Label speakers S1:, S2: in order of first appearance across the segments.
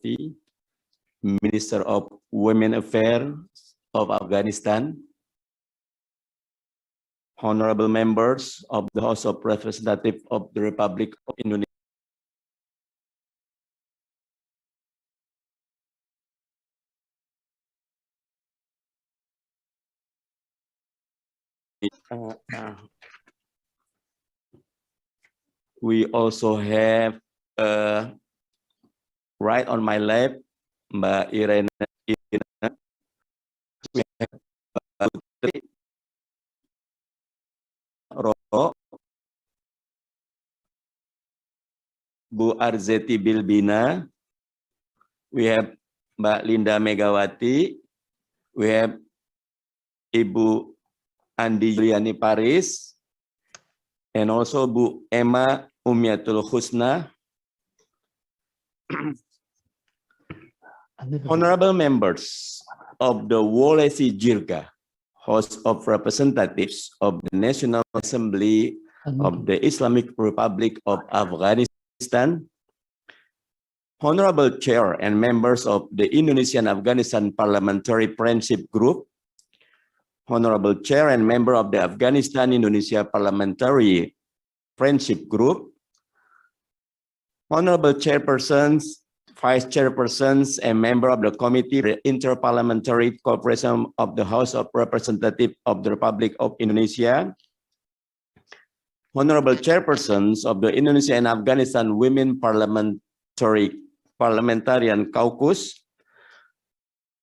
S1: Megawati, Minister of Women Affairs of Afghanistan, honorable members of the House of Representatives of the Republic of Indonesia, we also have right on my left, Mbak Irena, we have Putri Roro, Bu Arzeti Bilbina, we have Mbak Linda Megawati, we have Ibu Andi Juliani Paris, and also Bu Emma Umiatul Husna. Honorable members of the Wolesi Jirga, House of Representatives of the National Assembly of the Islamic Republic of Afghanistan, Honorable Chair and members of the Indonesian-Afghanistan Parliamentary Friendship Group, Honorable Chair and member of the Afghanistan-Indonesia Parliamentary Friendship Group, Honorable Chairpersons, Vice Chairpersons, and member of the Committee for Inter-Parliamentary Cooperation of the House of Representatives of the Republic of Indonesia, Honorable Chairpersons of the Indonesia and Afghanistan Women Parliamentarian Caucus,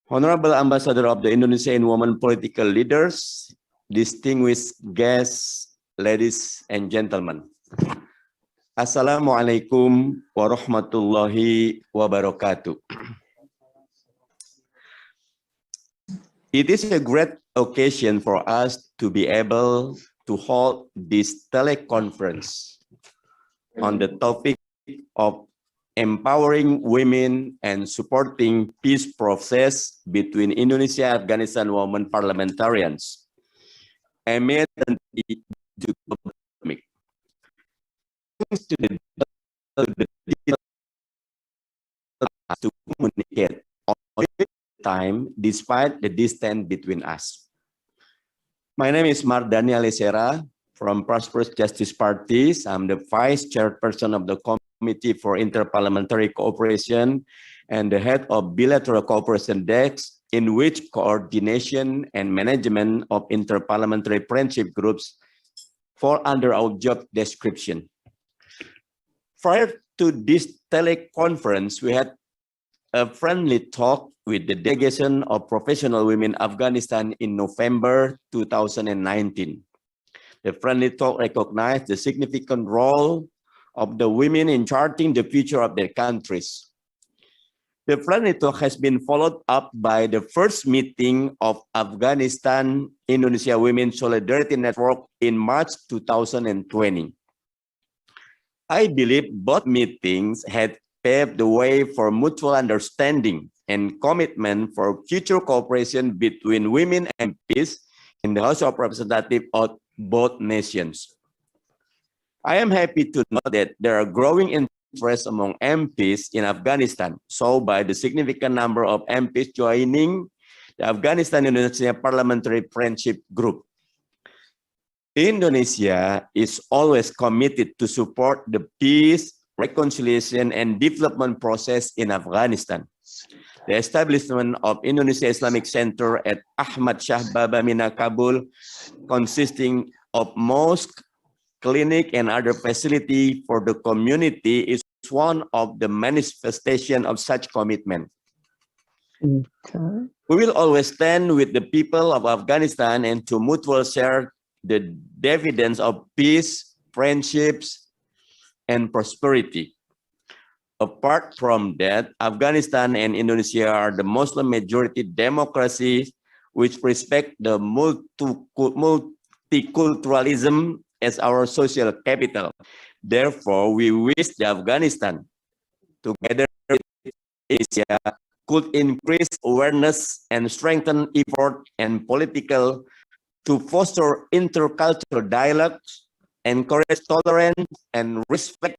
S1: Honorable Ambassador of the Indonesian Women Political Leaders, distinguished guests, ladies and gentlemen. Assalamualaikum warahmatullahi wabarakatuh. It is a great occasion for us to be able to hold this teleconference on the topic of empowering women and supporting peace process between Indonesia and Afghanistan women parliamentarians amid the pandemic. To communicate all the time despite the distance between us. My name is Mardani Alisera from Prosperous Justice Parties. I'm the Vice Chairperson of the Committee for Inter-Parliamentary Cooperation and the head of Bilateral Cooperation Desk, in which coordination and management of inter-parliamentary friendship groups fall under our job description. Prior to this teleconference, we had a friendly talk with the delegation of professional women in Afghanistan in November 2019. The friendly talk recognized the significant role of the women in charting the future of their countries. The friendly talk has been followed up by the first meeting of Afghanistan-Indonesia Women Solidarity Network in March 2020. I believe both meetings had paved the way for mutual understanding and commitment for future cooperation between women MPs in the House of Representatives of both nations. I am happy to note that there are growing interest among MPs in Afghanistan, so by the significant number of MPs joining the Afghanistan-Indonesia Parliamentary Friendship Group. Indonesia is always committed to support the peace, reconciliation, and development process in Afghanistan. The establishment of Indonesia Islamic Center at Ahmad Shah Baba Mina, Kabul, consisting of mosque, clinic, and other facility for the community is one of the manifestation of such commitment. Okay. We will always stand with the people of Afghanistan and to mutual share the dividends of peace, friendships, and prosperity. Apart from that, Afghanistan and Indonesia are the Muslim majority democracies which respect the multiculturalism as our social capital. Therefore, we wish the Afghanistan, together with Asia, could increase awareness and strengthen effort and political to foster intercultural dialogue, encourage tolerance, and respect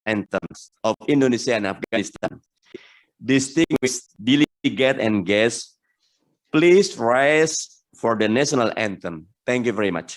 S1: anthems of Indonesia and Afghanistan. Distinguished delegate and guests, please rise for the national anthem. Thank you very much.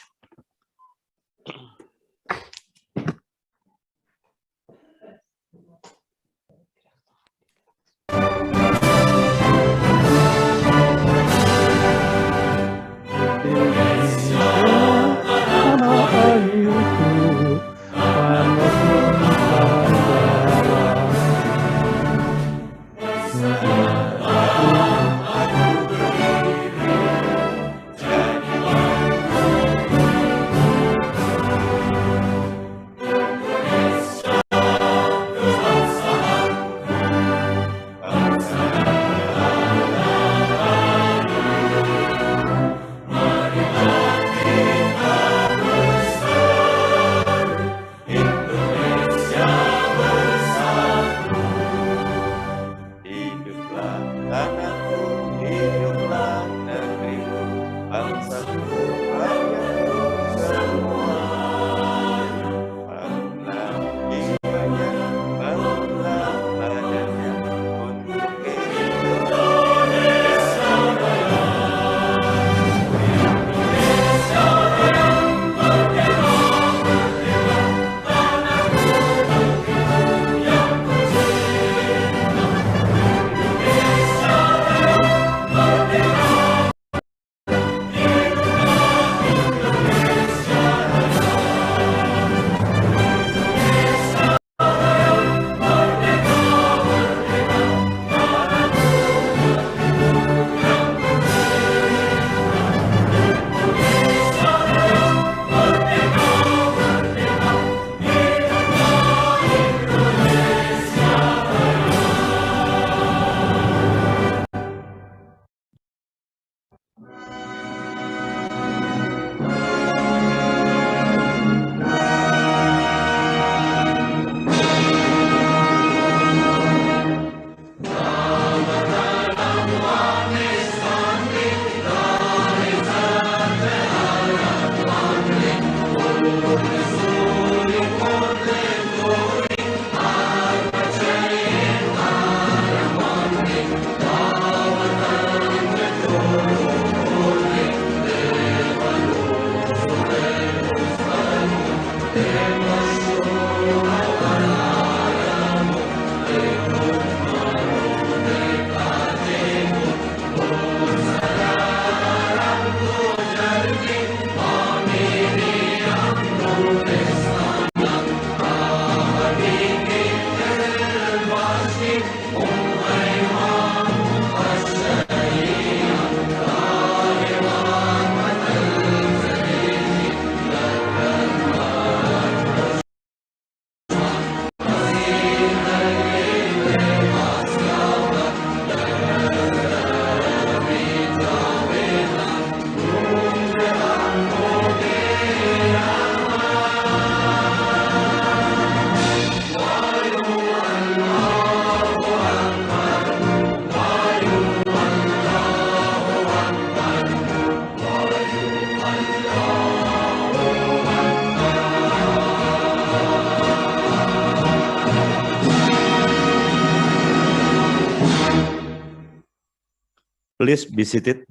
S1: Please be seated.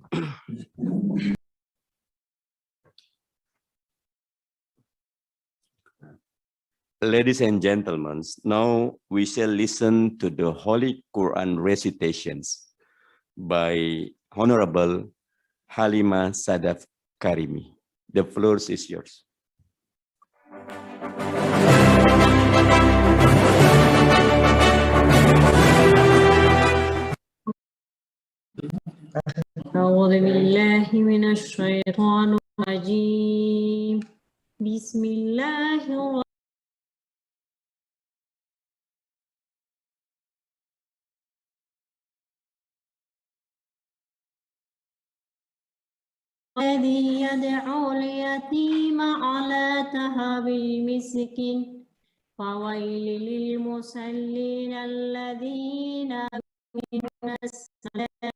S1: Ladies and gentlemen, now we shall listen to the Holy Quran recitations by Honorable Halimah Sadaf Karimi. The floor is yours.
S2: أعوذ بالله من الشيطان الرجيم بسم الله الرحمن الذي يدعو اليتيم على تهاب المسكين فويل للمصلين الذين من الصلاة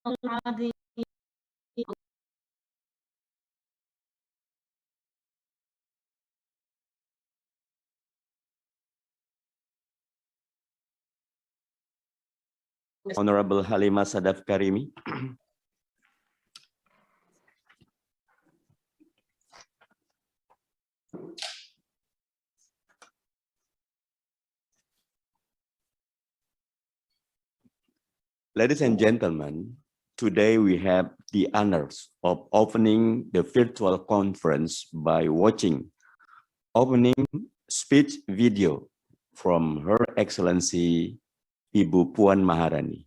S2: العظيم
S1: Honorable Halima Sadaf Karimi. Ladies and gentlemen, today we have the honors of opening the virtual conference by watching opening speech video from Her Excellency Ibu Puan Maharani.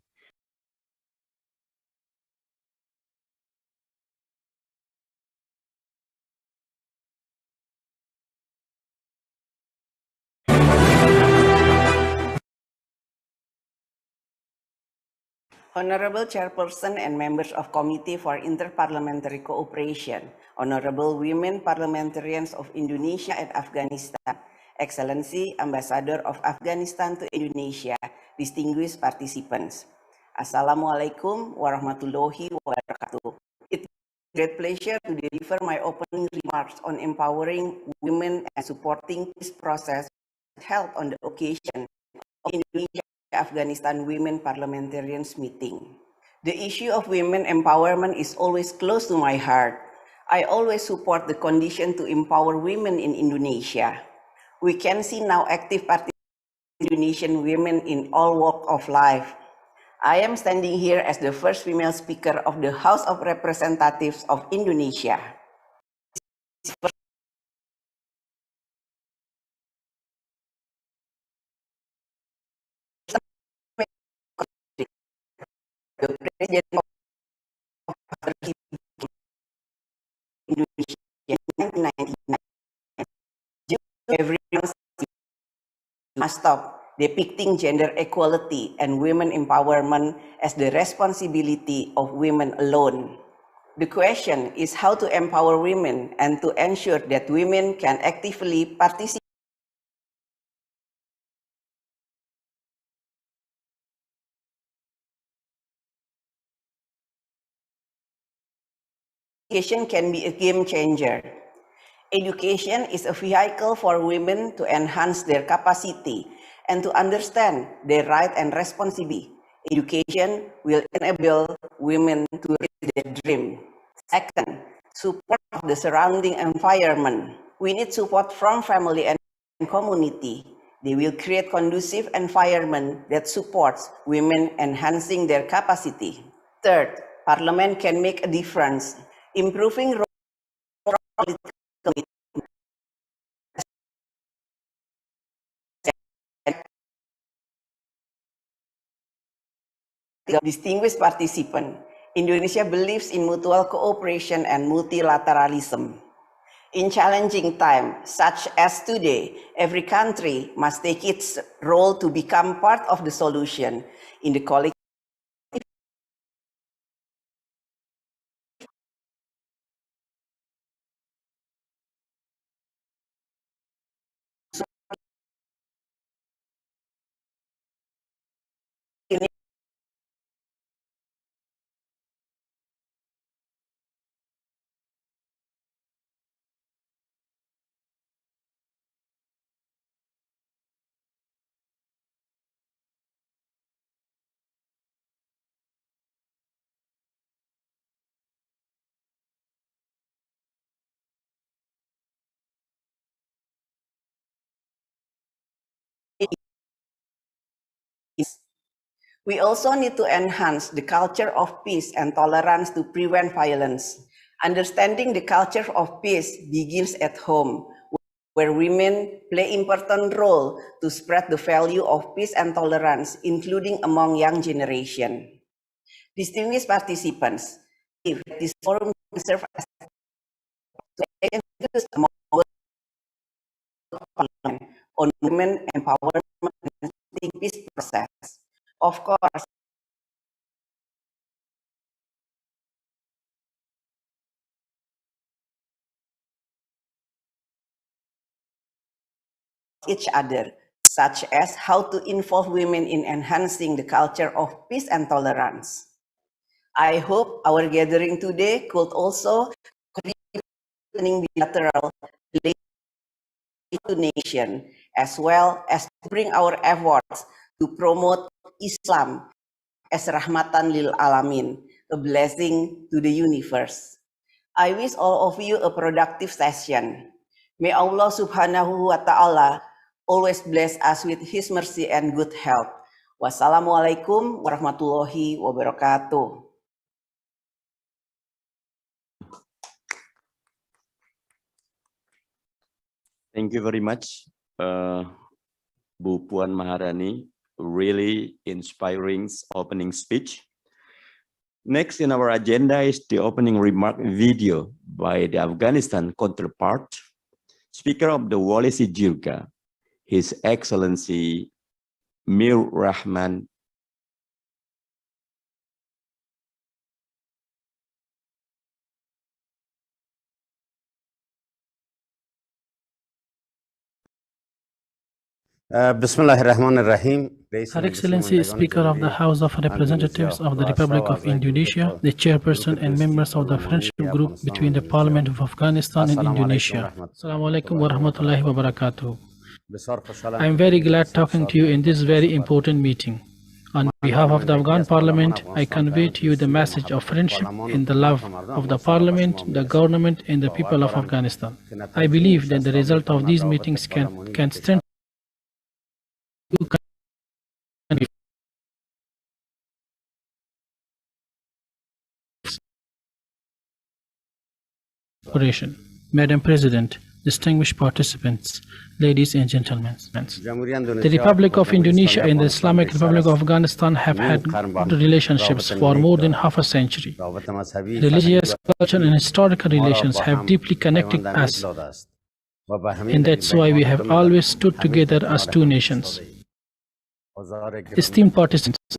S3: Honorable Chairperson and members of Committee for Inter-Parliamentary Cooperation, Honorable Women Parliamentarians of Indonesia and Afghanistan, Excellency Ambassador of Afghanistan to Indonesia, distinguished participants. Assalamualaikum warahmatullahi wabarakatuh. It's a great pleasure to deliver my opening remarks on empowering women and supporting peace process held on the occasion of Indonesia Afghanistan Women Parliamentarians meeting. The issue of women empowerment is always close to my heart. I always support the condition to empower women in Indonesia. We can see now active participation of Indonesian women in all walks of life. I am standing here as the first female speaker of the House of Representatives of Indonesia. The President of Indonesia in 1999. Everyone must stop depicting gender equality and women empowerment as the responsibility of women alone. The question is how to empower women and to ensure that women can actively participate Education can be a game changer. Education is a vehicle for women to enhance their capacity and to understand their right and responsibility. Education will enable women to reach their dream. Second, support of the surrounding environment. We need support from family and community. They will create conducive environment that supports women enhancing their capacity. Third, Parliament can make a difference. Improving political distinguished participant, Indonesia believes in mutual cooperation and multilateralism. In challenging times, such as today, every country must take its role to become part of the solution in the collective. We also need to enhance the culture of peace and tolerance to prevent violence. Understanding the culture of peace begins at home, where women play an important role to spread the value of peace and tolerance, including among young generation. Distinguished participants, if this forum can serve as among Parliament on women empowerment and peace process. Of course, each other, such as how to involve women in enhancing the culture of peace and tolerance. I hope our gathering today could also contribute bilateral to nation, as well as to bring our efforts to promote Islam as rahmatan lil alamin, a blessing to the universe. I wish all of you a productive session. May Allah subhanahu wa ta'ala always bless us with His mercy and good health. Wassalamualaikum warahmatullahi wabarakatuh.
S1: Thank you very much, Bu Puan Maharani. Really inspiring opening speech. Next in our agenda is the opening remark video by the Afghanistan counterpart, Speaker of the Walisi Jirga, His Excellency Mir Rahman.
S4: Bismillahirrahmanirrahim. Her Excellency, Speaker of the House of Representatives of the Republic of Indonesia, the Chairperson and members of the Friendship Group between the Parliament of Afghanistan and Indonesia. Assalamu alaikum wa rahmatullahi wa barakatuh. I am very glad talking to you in this very important meeting. On behalf of the Afghan Parliament, I convey to you the message of friendship in the love of the Parliament, the government, and the people of Afghanistan. I believe that the result of these meetings can strengthen Madam President, distinguished participants, ladies and gentlemen. The Republic of Indonesia and the Islamic Republic of Afghanistan have had good relationships for more than half a century. Religious, cultural, and historical relations have deeply connected us, and that's why we have always stood together as two nations. Esteemed participants,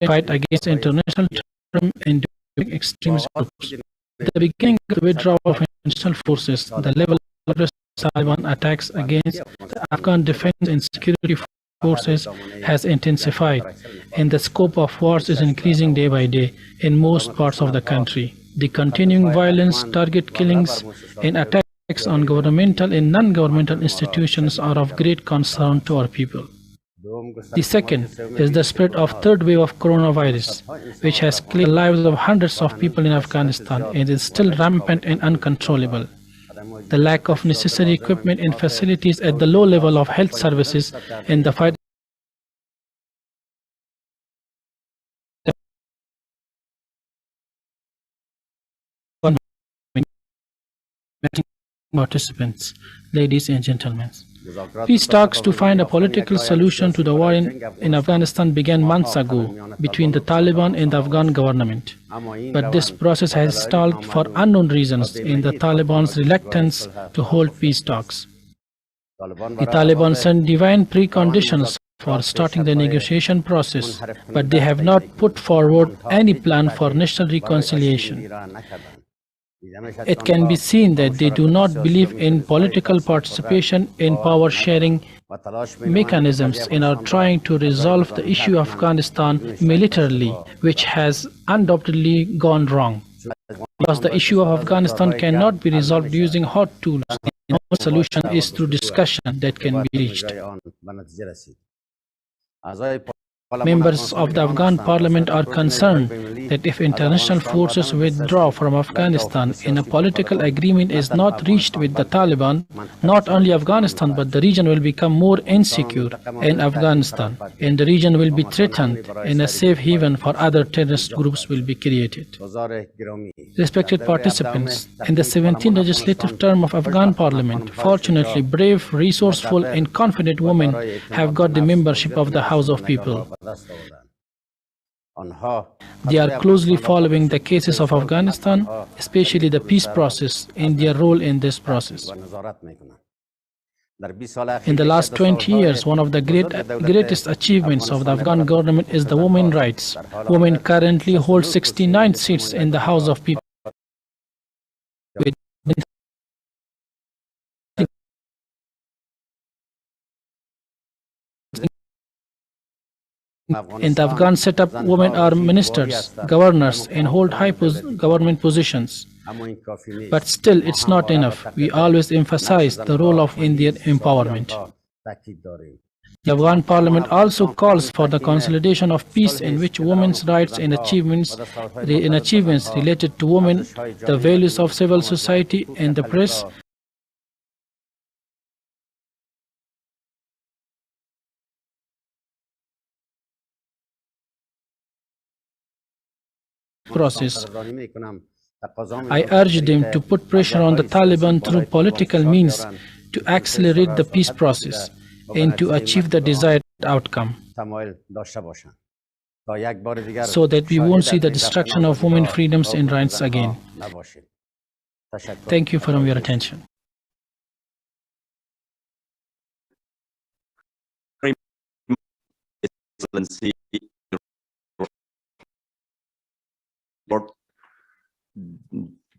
S4: fight against international terrorism and extremist groups. At the beginning of the withdrawal of international forces, the level of Taliban attacks against the Afghan defense and security forces has intensified, and the scope of wars is increasing day by day in most parts of the country. The continuing violence, target killings, and attacks on governmental and non-governmental institutions are of great concern to our people. The second is the spread of third wave of coronavirus, which has claimed the lives of hundreds of people in Afghanistan and is still rampant and uncontrollable. The lack of necessary equipment and facilities at the low level of health services and the fight participants, ladies and gentlemen. Peace talks to find a political solution to the war in Afghanistan began months ago between the Taliban and the Afghan government. But this process has stalled for unknown reasons in the Taliban's reluctance to hold peace talks. The Taliban sent divine preconditions for starting the negotiation process, but they have not put forward any plan for national reconciliation. It can be seen that they do not believe in political participation in power-sharing mechanisms and are trying to resolve the issue of Afghanistan militarily, which has undoubtedly gone wrong. Because the issue of Afghanistan cannot be resolved using hot tools, the only solution is through discussion that can be reached. Members of the Afghan Parliament are concerned that if international forces withdraw from Afghanistan and a political agreement is not reached with the Taliban, not only Afghanistan but the region will become more insecure in Afghanistan, and the region will be threatened and a safe haven for other terrorist groups will be created. Respected participants, in the 17th legislative term of Afghan Parliament, fortunately brave, resourceful and confident women have got the membership of the House of People. They are closely following the cases of Afghanistan, especially the peace process and their role in this process. In the last 20 years, one of the greatest achievements of the Afghan government is the women's rights. Women currently hold 69 seats in the House of People. In the Afghan setup, women are ministers, governors, and hold high government positions. But still, it's not enough. We always emphasize the role of Indian empowerment. The Afghan Parliament also calls for the consolidation of peace in which women's rights and achievements related to women, the values of civil society and the press, process. I urge them to put pressure on the Taliban through political means to accelerate the peace process and to achieve the desired outcome, so that we won't see the destruction of women's freedoms and rights again. Thank you for your attention.
S1: Excellency,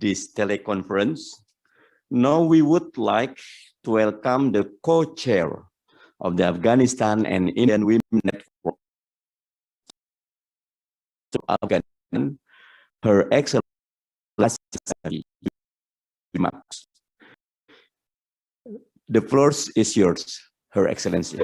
S1: this teleconference. Now we would like to welcome the co-chair of the Afghanistan and Indian Women Network to Afghanistan, Her Excellency. The floor is yours, Her Excellency.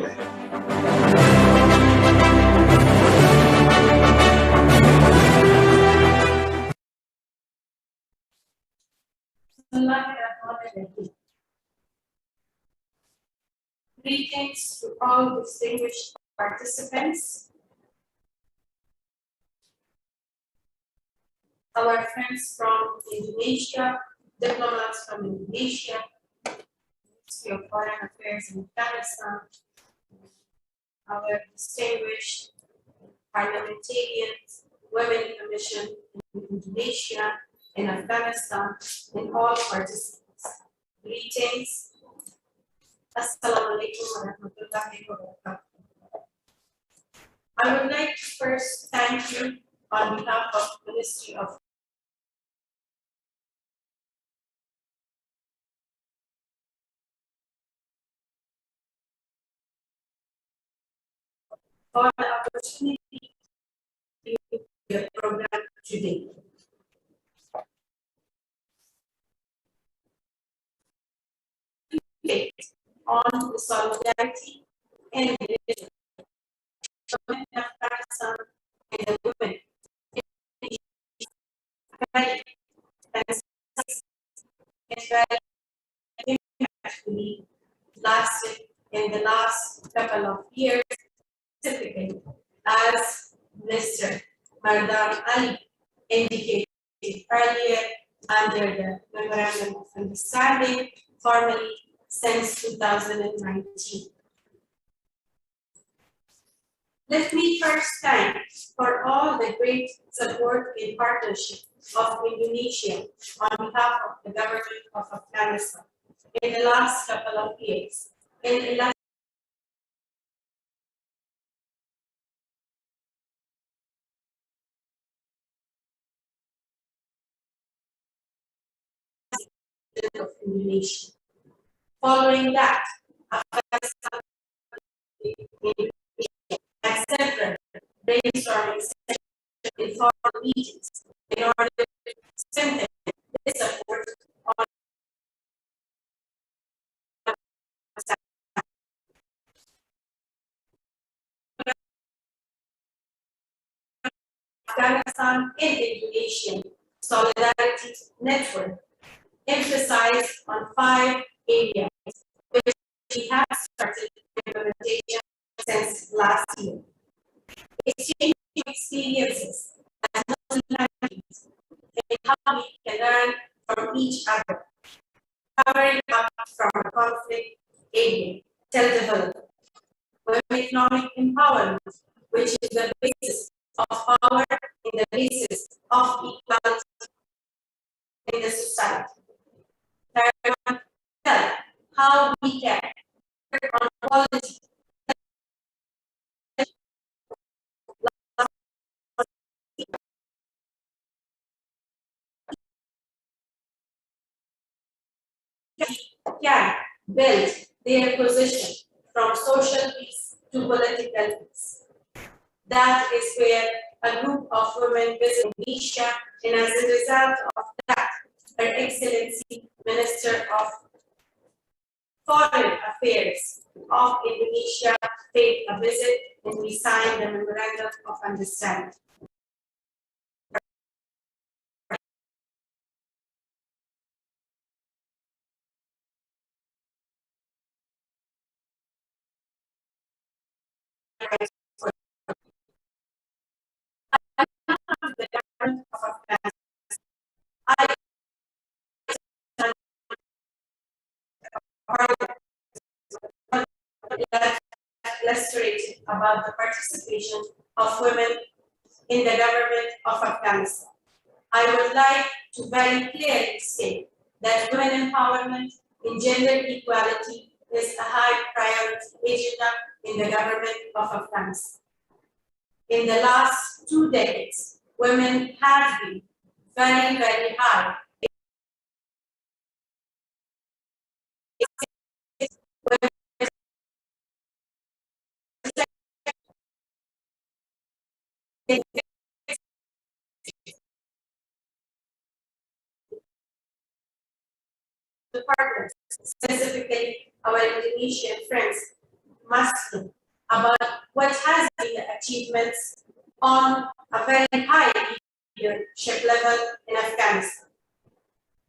S5: Greetings to all distinguished participants, our friends from Indonesia, diplomats from Indonesia, Ministry of Foreign Affairs in Afghanistan, our distinguished parliamentarians, Women Commission in Indonesia and Afghanistan, and all participants. Greetings. Assalamu alaikum wa rahmatullahi wa barakatuh. I would like to first thank you on behalf of the Ministry of for the opportunity to do the program today. On the solidarity and the women in Afghanistan and the women actually lasted in the last couple of years, typically, as Mr. Mardan Ali indicated earlier under the Memorandum of Understanding, formally since 2019. Let me first thank for all the great support and partnership of Indonesia on behalf of the government of Afghanistan in the last couple of years in of Indonesia. Following that, Afghanistan has several brainstorming sessions in foreign regions in order to strengthen this support on Afghanistan and Indonesian Solidarity Network emphasized on 5 areas which we have started implementation since last year. Exchanging experiences as Muslim countries and how we can learn from each other. Covering up from a conflict area till development. Women economic empowerment, which is the basis of power and the basis of equality in the society. Third one, how we can work on quality. Can build their position from social peace to political peace. That is where a group of women visit Indonesia, and as a result of that, Her Excellency Minister of Foreign Affairs of Indonesia paid a visit and we signed the Memorandum of Understanding. The government of Afghanistan, I illustrated about the participation of women in the government of Afghanistan. I would like to very clearly state that women empowerment and gender equality is a high priority agenda in the government of Afghanistan. In the last 2 decades, women have been very, very high. The partners, specifically our Indonesian friends, must know about what has been the achievements on a very high leadership level in Afghanistan.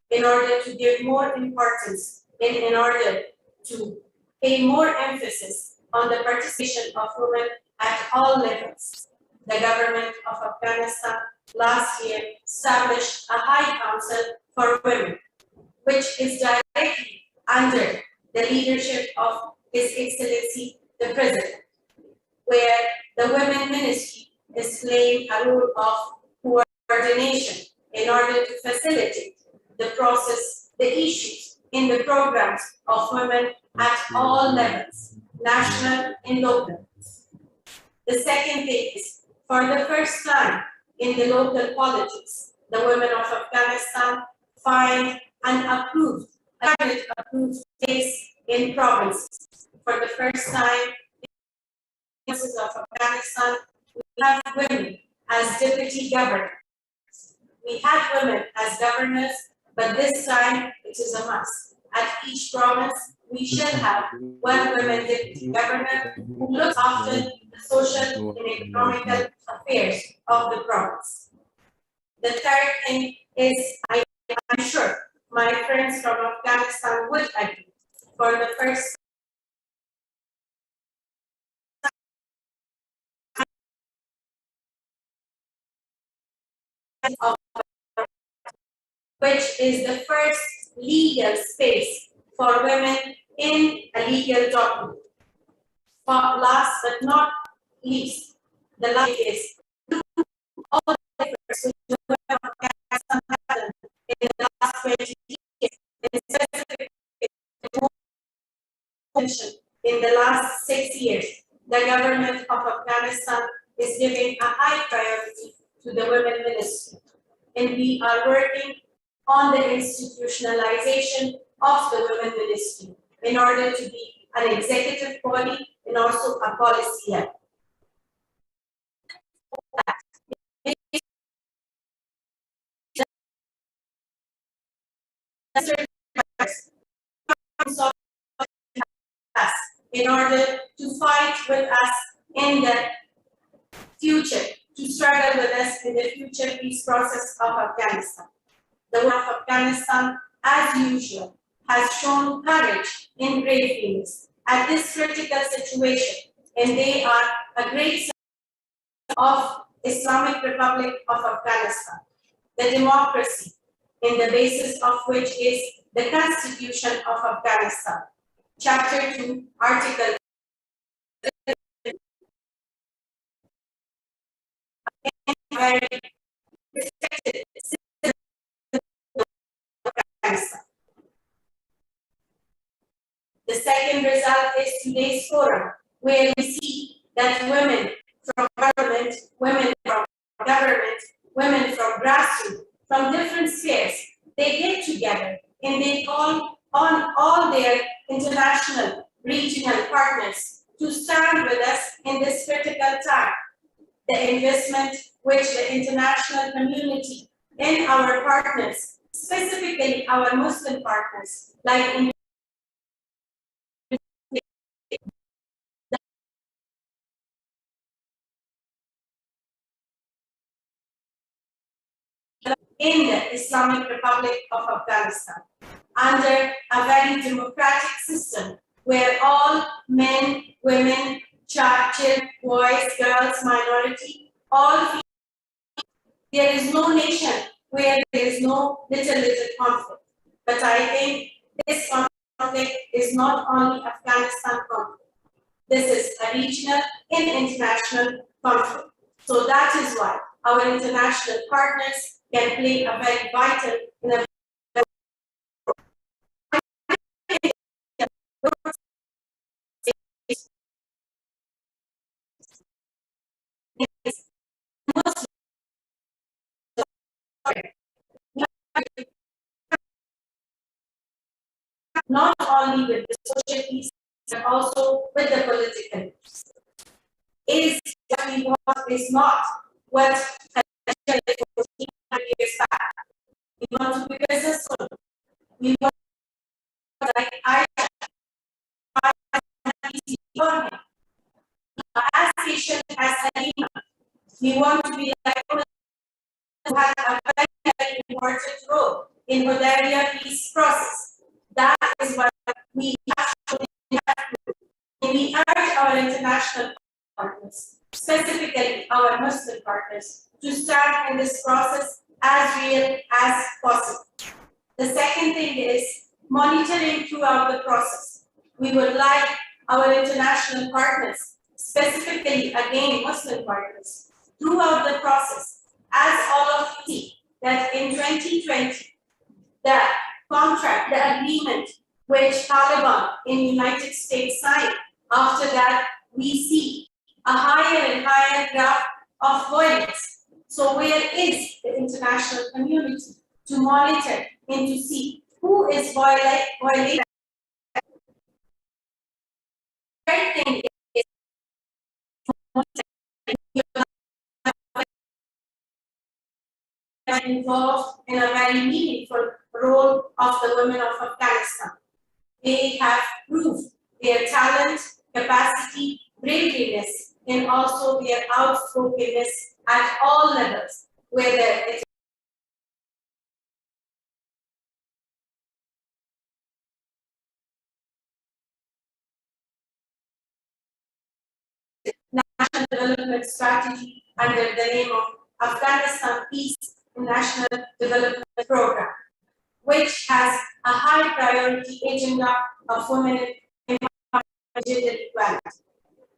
S5: In order to give more importance and in order to pay more emphasis on the participation of women at all levels, the government of Afghanistan last year established a High Council for Women, which is directly under the leadership of His Excellency the President, where the Women Ministry is playing a role of coordination in order to facilitate the process, the issues in the programs of women at all levels, national and local. The second thing is, for the first time in the local politics, the women of Afghanistan find an approved place in provinces. For the first time in the provinces of Afghanistan, we have women as deputy governors. We had women as governors, but this time it is a must. At each province, we should have one woman deputy governor who looks after the social and economical affairs of the province. The third thing is, I'm sure my friends from Afghanistan would agree, for the first time, which is the first legal space for women in a legal document. Last but not least, the last is all the efforts which the women of Afghanistan have done in the last 20 years, and specifically in the last 6 years, the government of Afghanistan is giving a high priority to the women ministry. And we are working on the institutionalization of the women ministry in order to be an executive body and also a policy head. In order to fight with us in the future, to struggle with us in the future peace process of Afghanistan. The women of Afghanistan, as usual, has shown courage in braveness at this critical situation, and they are a great symbol of Islamic Republic of Afghanistan, the democracy, in the basis of which is the Constitution of Afghanistan, Chapter 2, Article very respected citizens of Afghanistan. The second result is today's forum, where we see that women from government, women from government, women from grassroots, from different spheres, they get together and they call on all their international, regional partners to stand with us in this critical time. The investment which the international community and our partners specifically our Muslim partners, like in the Islamic Republic of Afghanistan, under a very democratic system where all men, women, children, boys, girls, minority, all feel. There is no nation where there is no little conflict. But I think this conflict is not only Afghanistan conflict. This is a regional and international conflict. So that is why our international partners can play a very vital in a not only with the social peace, but also with the political peace. Is what we want is not what years back. We want to be businessful. We want like as patient as Halima. We want to be like who had a very, very important role in Hudaybiyah peace process. That is what we have to do. And we urge our international partners, specifically our Muslim partners, to start in this process as real as possible. The second thing is monitoring throughout the process. We would like our international partners, specifically again Muslim partners, throughout the process, as all of you see that in 2020, the contract, the agreement which Taliban in United States signed, after that we see a higher and higher graph of violence. So where is the international community to monitor and to see who is violating? Third thing is involved in a very meaningful role of the women of Afghanistan. They have proved their talent, capacity, braveliness, and also their outspokenness at all levels, whether it is National Development Strategy under the name of Afghanistan Peace and National Development Program, which has a high priority agenda of women empowerment and gender equality.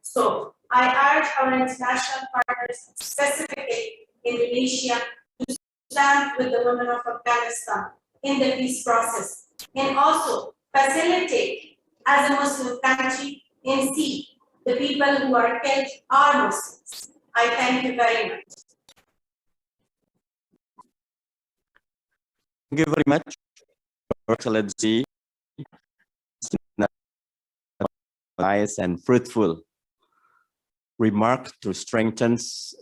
S5: So I urge our international partners, specifically Indonesia, to stand with the women of Afghanistan in the peace process and also facilitate as a Muslim country and see the people who are killed are Muslims. I thank you very much.
S1: Thank you very much, Your Excellency. Nice and fruitful remark to strengthen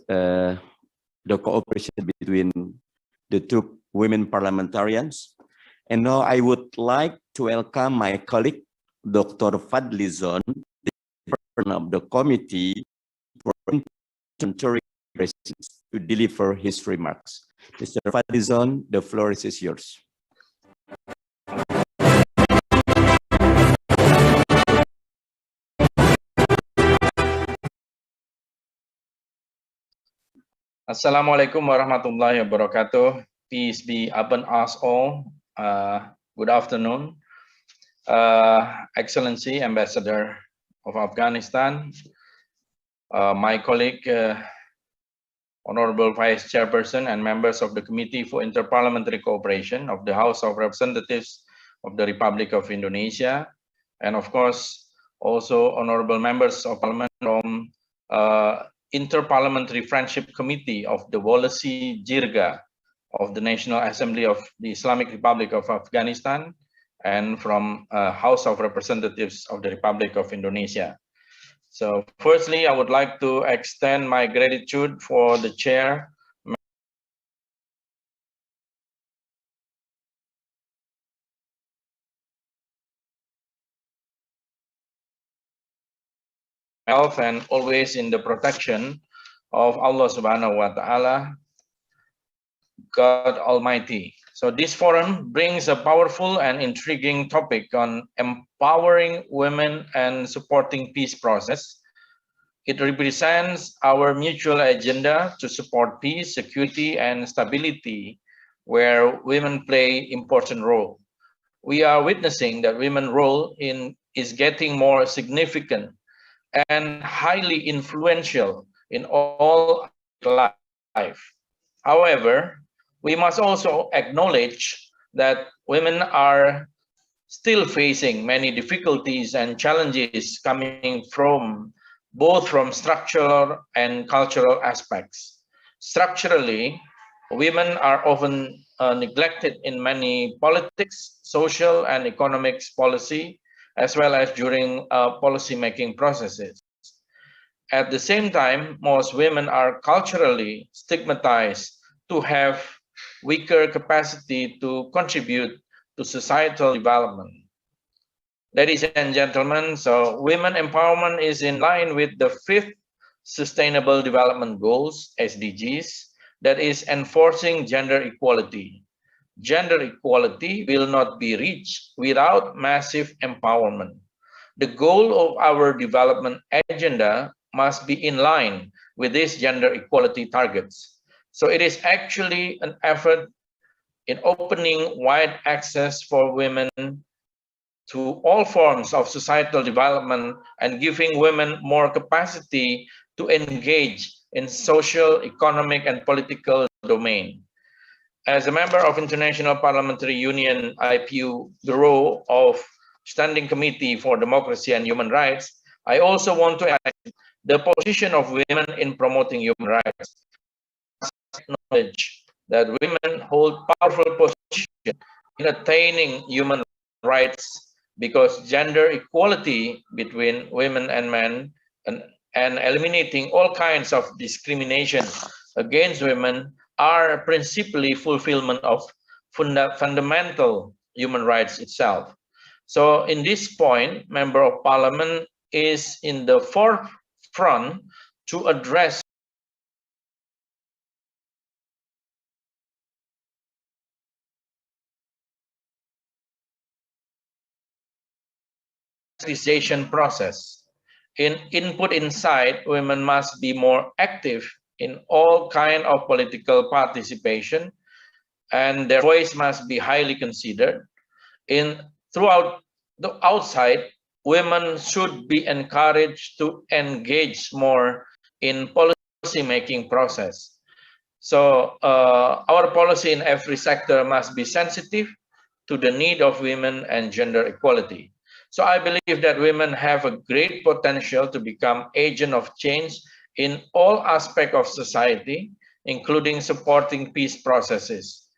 S1: the cooperation between the two women parliamentarians. And now I would like to welcome my colleague, Dr. Fadlizon, the chairman of the Committee for International Relations, to deliver his remarks. Mr. Fadlizon, the floor is yours.
S6: Assalamualaikum warahmatullahi wabarakatuh. Peace be upon us all. Good afternoon, Excellency Ambassador of Afghanistan, my colleague, Honorable Vice Chairperson and members of the Committee for Inter-Parliamentary Cooperation of the House of Representatives of the Republic of Indonesia, and of course, also honorable members of Parliament from Inter-Parliamentary Friendship Committee of the Walasi Jirga of the National Assembly of the Islamic Republic of Afghanistan, and from House of Representatives of the Republic of Indonesia. So firstly, I would like to extend my gratitude for the chair health and always in the protection of Allah Subhanahu wa Ta'ala, God Almighty. So this forum brings a powerful and intriguing topic on empowering women and supporting peace process. It represents our mutual agenda to support peace, security, and stability, where women play important role. We are witnessing that women's role is getting more significant and highly influential in all life. However, we must also acknowledge that women are still facing many difficulties and challenges coming from both from structural and cultural aspects. Structurally, women are often neglected in many politics, social and economic policy, as well as during policy-making processes. At the same time, most women are culturally stigmatized to have weaker capacity to contribute to societal development. Ladies and gentlemen, so women empowerment is in line with the 5th Sustainable Development Goals, SDGs, that is enforcing gender equality. Gender equality will not be reached without massive empowerment. The goal of our development agenda must be in line with these gender equality targets. So it is actually an effort in opening wide access for women to all forms of societal development and giving women more capacity to engage in social, economic, and political domain. As a member of International Parliamentary Union IPU Bureau of Standing Committee for Democracy and Human Rights, I also want to add the position of women in promoting human rights. Acknowledge that women hold powerful position in attaining human rights because gender equality between women and men and eliminating all kinds of discrimination against women are principally fulfillment of fundamental human rights itself. So in this point, Member of Parliament is in the forefront to address decision process. In input inside, women must be more active in all kind of political participation, and their voice must be highly considered. Throughout the outside, women should be encouraged to engage more in policy making process. So our policy in every sector must be sensitive to the need of women and gender equality. So I believe that women have a great potential to become agent of change in all aspects of society, including supporting peace processes.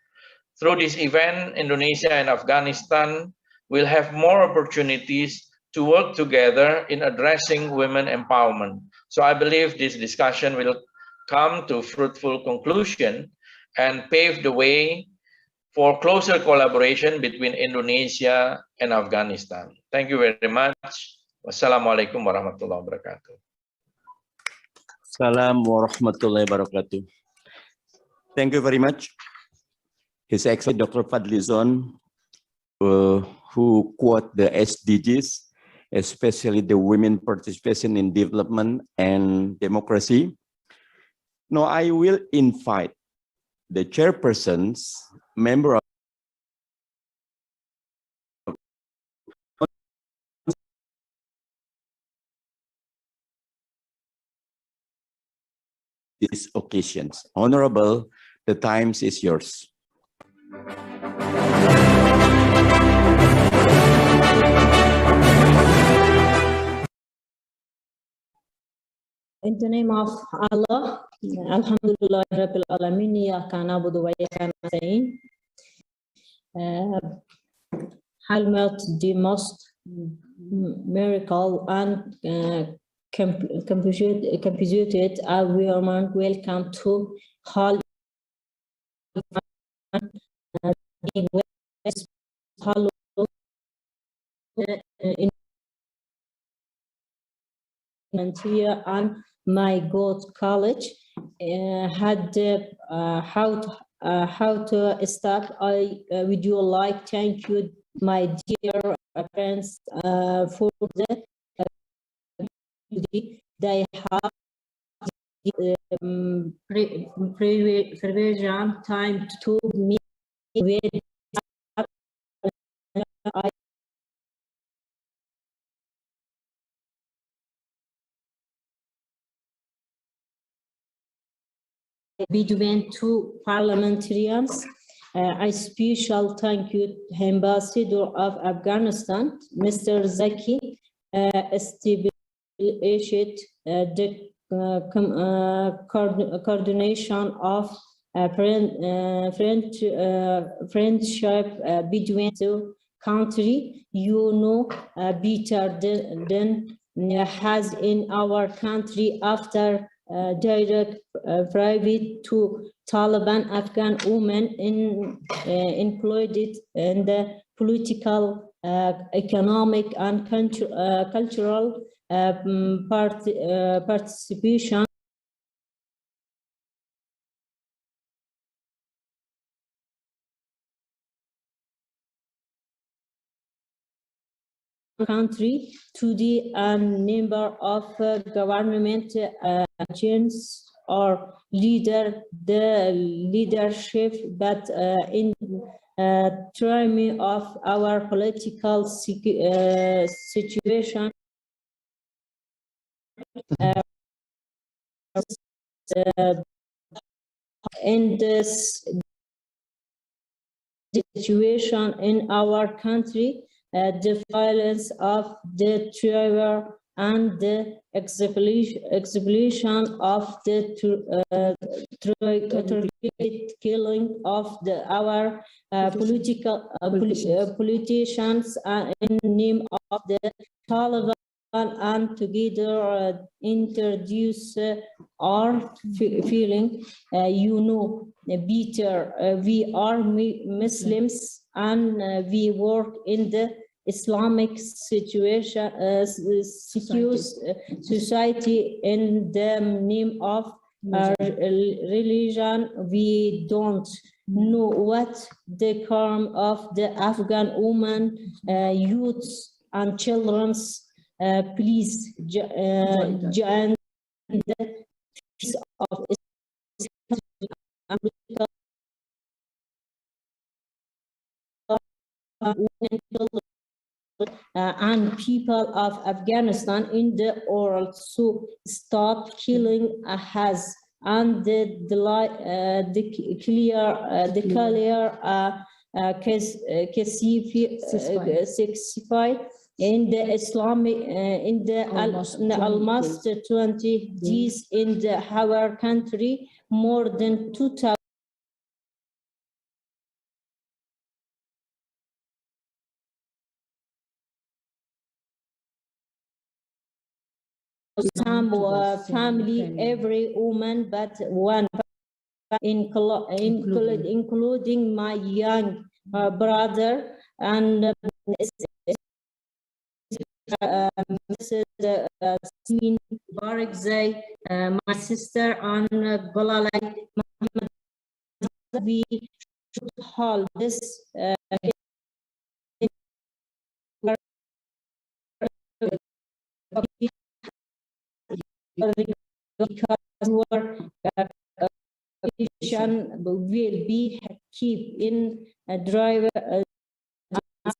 S6: Through this event, Indonesia and Afghanistan will have more opportunities to work together in addressing women empowerment. So I believe this discussion will come to fruitful conclusion and pave the way for closer collaboration between Indonesia and Afghanistan. Thank you very much. Wassalamualaikum warahmatullahi wabarakatuh.
S1: Salam warahmatullahi wabarakatuh. Thank you very much. His Excellency Dr. Fadlizon, who quote the SDGs, especially the women participation in development and democracy. Now I will invite the chairpersons, member of these occasions. Honorable, the time is yours.
S2: In the name of Allah, Alhamdulillah Rabbil Alamin, Iyyaka na'budu wa iyyaka nasta'in. Helmet, the most miracle and computed environment. Welcome to Hall in volunteer and my God college had how to start. I would you like thank you, my dear friends, for the they have provision time to meet with between two parliamentarians. I special thank you, Ambassador of Afghanistan, Mr. Zaki, established the coordination of friendship between the country. You know better than has in our country after direct private to Taliban Afghan women included in the political, economic and cultural participation country. Today a number of government agents or the leadership, but in terms of our political situation, in this situation in our country, the violence of the terror and the execution of the killing of our politicians in the name of the Taliban, and together introduce our feeling, you know, better. We are Muslims and we work in the Islamic situation, society in the name of religion. We don't know what the harm of the Afghan women, youths and children's. Please join the peace of and people of Afghanistan in the world. So stop killing has and the in the Islamic in the almost 20 days in the our country, more than 2,000 family, every woman but one, including my young brother and Mrs. Barakzai, my sister, and Balalai. We should hold this because will be keep in a driver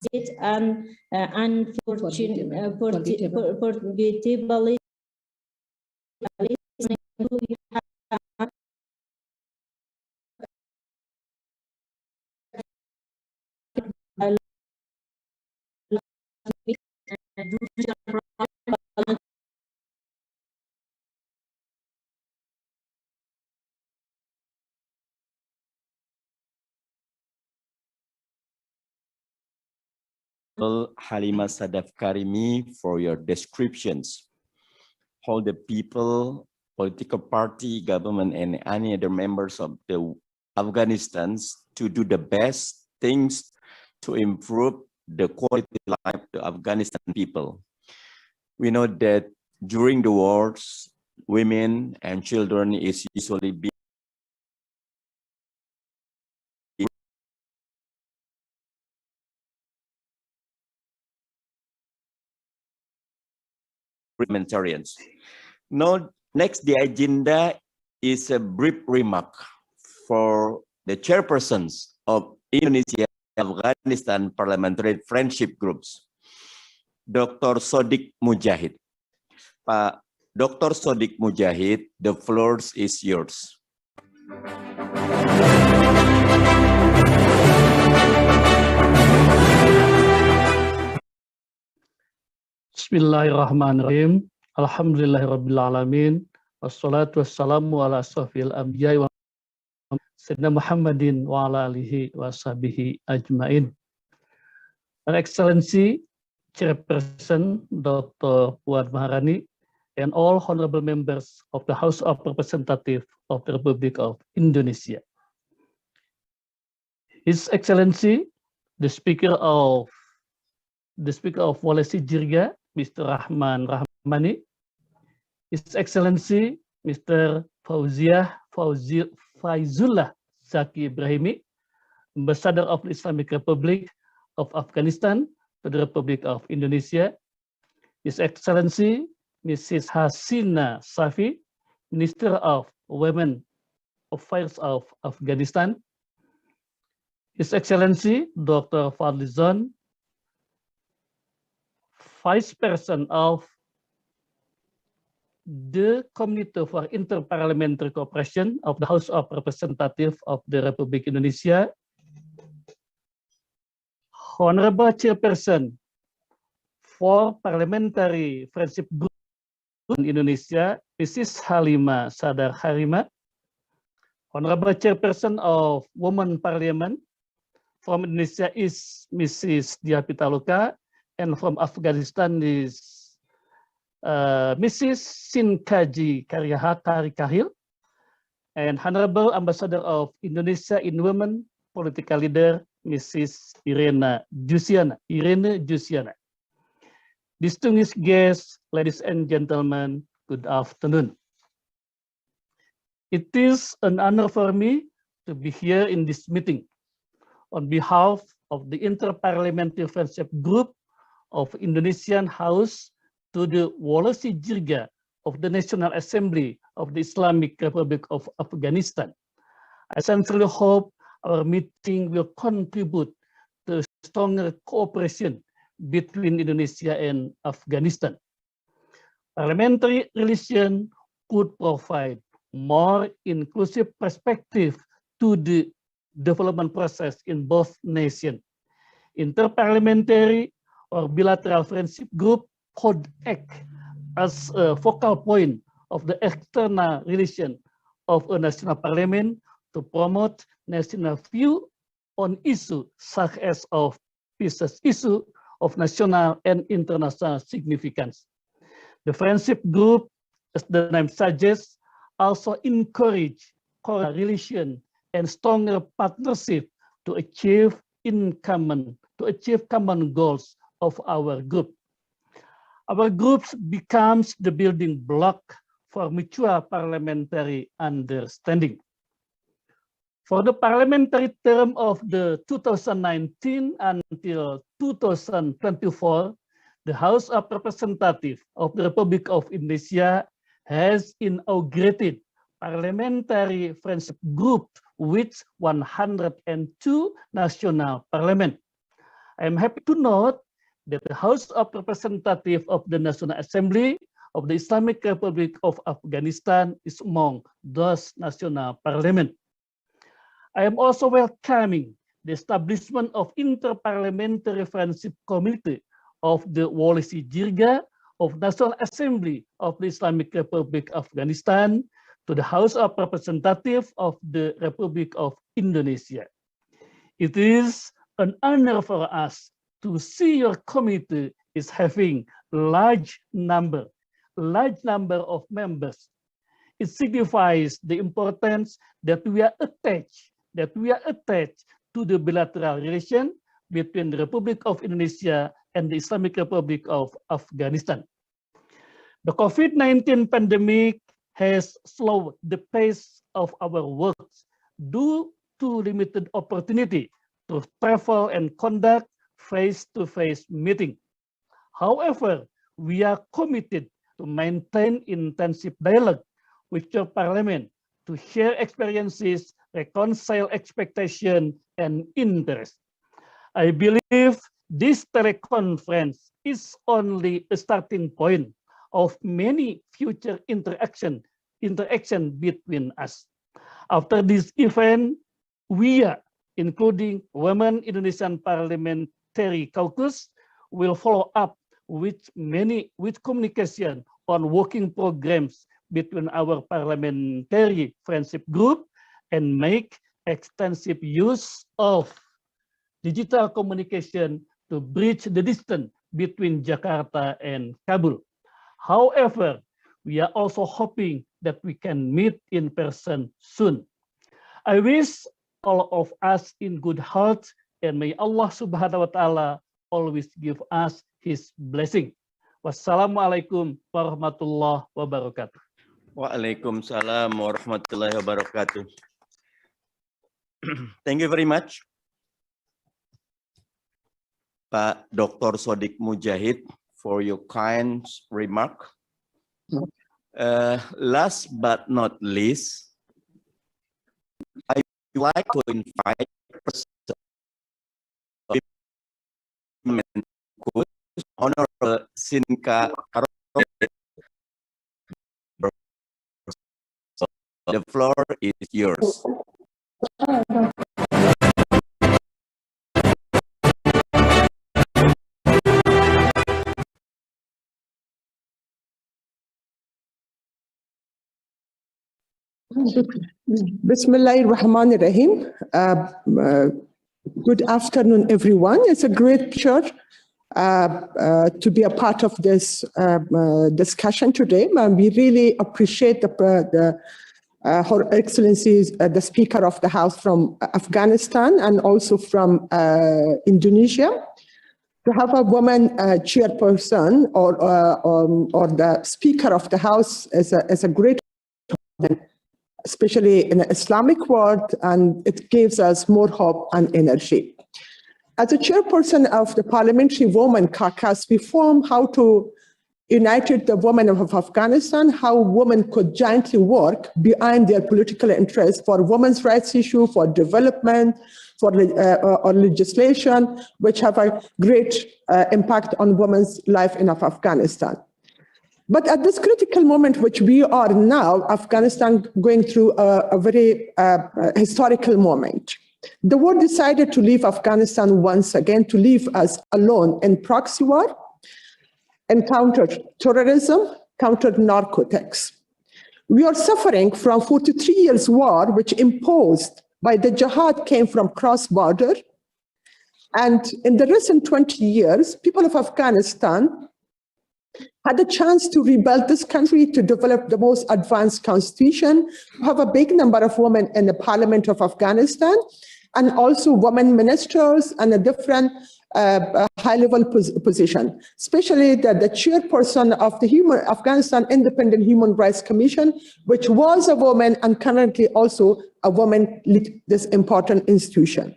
S2: state and unfortunately
S1: Halima Sadaf Karimi for your descriptions. All the people, political party, government, and any other members of the Afghanistan to do the best things to improve the quality of life of the Afghanistan people. We know that During the wars, women and children is usually being parliamentarians. Now, next, the agenda is a brief remark for the chairpersons of Indonesia Afghanistan Parliamentary Friendship Groups, Dr. Sodik Mujahid. Pak Dr. Sodik Mujahid, the floor is yours.
S7: Bismillahirrahmanirrahim. Alhamdulillahirrabbilalamin. Wassalatu wassalamu ala asrafil anbiya'i wa Sayyidina Muhammadin wa ala alihi wa sahbihi ajmain. Her Excellency, Chairperson Dr. Puan Maharani, and all honorable members of the House of Representatives of the Republic of Indonesia. His Excellency, the Speaker of Walasi Jirga, Mr. Rahman Rahmani, His Excellency Mr. Faizullah Zaki Ibrahimi, Ambassador of the Islamic Republic of Afghanistan to the Republic of Indonesia, His Excellency Mrs. Hasina Safi, Minister of Women Affairs of Afghanistan, His Excellency Dr. Fadlizon, Vice President of the Committee for Inter-Parliamentary Cooperation of the House of Representatives of the Republic Indonesia, Honorable Chairperson for Parliamentary Friendship Group in Indonesia, Mrs. Halima Sadar Harima, Honorable Chairperson of Women Parliament from Indonesia is Mrs. Dia Pitaloka, and from Afghanistan is Mrs. Sinkaji Kahil, and Honorable Ambassador of Indonesia in Women, Political Leader, Mrs. Irene Jusiana. Distinguished guests, ladies and gentlemen, good afternoon. It is an honor for me to be here in this meeting on behalf of the Inter-Parliamentary Friendship Group of Indonesian House to the Walasi Jirga of the National Assembly of the Islamic Republic of Afghanistan. I sincerely hope our meeting will contribute to stronger cooperation between Indonesia and Afghanistan. Parliamentary relations could provide more inclusive perspective to the development process in both nations. Inter-parliamentary or bilateral friendship group could act as a focal point of the external relation of a national parliament to promote national view on issues such as of business issue of national and international significance. The friendship group, as the name suggests, also encourage relation and stronger partnership to achieve common goals of our group. Our groups becomes the building block for mutual parliamentary understanding. For the parliamentary term of the 2019 until 2024, the House of Representatives of the Republic of Indonesia has inaugurated parliamentary friendship group with 102 national parliament. I am happy to note that the House of Representatives of the National Assembly of the Islamic Republic of Afghanistan is among those national parliament. I am also welcoming the establishment of Inter-Parliamentary Friendship Committee of the Walasi Jirga of National Assembly of the Islamic Republic of Afghanistan to the House of Representatives of the Republic of Indonesia. It is an honor for us to see your committee is having large number of members. It signifies the importance that we are attached to the bilateral relation between the Republic of Indonesia and the Islamic Republic of Afghanistan. The COVID-19 pandemic has slowed the pace of our work due to limited opportunity to travel and conduct face-to-face meetings. However, we are committed to maintain intensive dialogue with your parliament to share experiences, reconcile expectation and interest. I believe this teleconference is only a starting point of many future interaction between us. After this event, we are, including Women Indonesian Parliamentary Caucus, will follow up with communication on working programs between our parliamentary friendship group and make extensive use of digital communication to bridge the distance between Jakarta and Kabul. However, we are also hoping that we can meet in person soon. I wish all of us in good health, and may Allah Subhanahu wa Ta'ala always give us His blessing. Wassalamualaikum warahmatullahi wabarakatuh.
S1: Waalaikumsalam warahmatullahi wabarakatuh. Thank you very much, Pak Dr. Sodik Mujahid, for your kind remark. Last but not least, I would like to invite Honorable Sinka. The floor is yours.
S8: Bismillahirrahmanirrahim. Good afternoon, everyone. It's a great pleasure to be a part of this discussion today. We really appreciate Her Excellency, the Speaker of the House from Afghanistan and also from Indonesia. To have a woman chairperson or the Speaker of the House is a great honor, especially in the Islamic world, and it gives us more hope and energy. As a chairperson of the Parliamentary Women Caucus, we form how to unite the women of Afghanistan, how women could jointly work behind their political interests for women's rights issue, for development, for or legislation, which have a great impact on women's life in Afghanistan. But at this critical moment, which we are now, Afghanistan going through a very historical moment. The world decided to leave Afghanistan once again, to leave us alone in proxy war, and counter terrorism, counter narcotics. We are suffering from 43 years war, which imposed by the jihad came from cross-border. And in the recent 20 years, people of Afghanistan had the chance to rebuild this country, to develop the most advanced constitution, have a big number of women in the parliament of Afghanistan, and also women ministers and a different high-level position, especially the chairperson of the Afghanistan Independent Human Rights Commission, which was a woman and currently also a woman lead this important institution.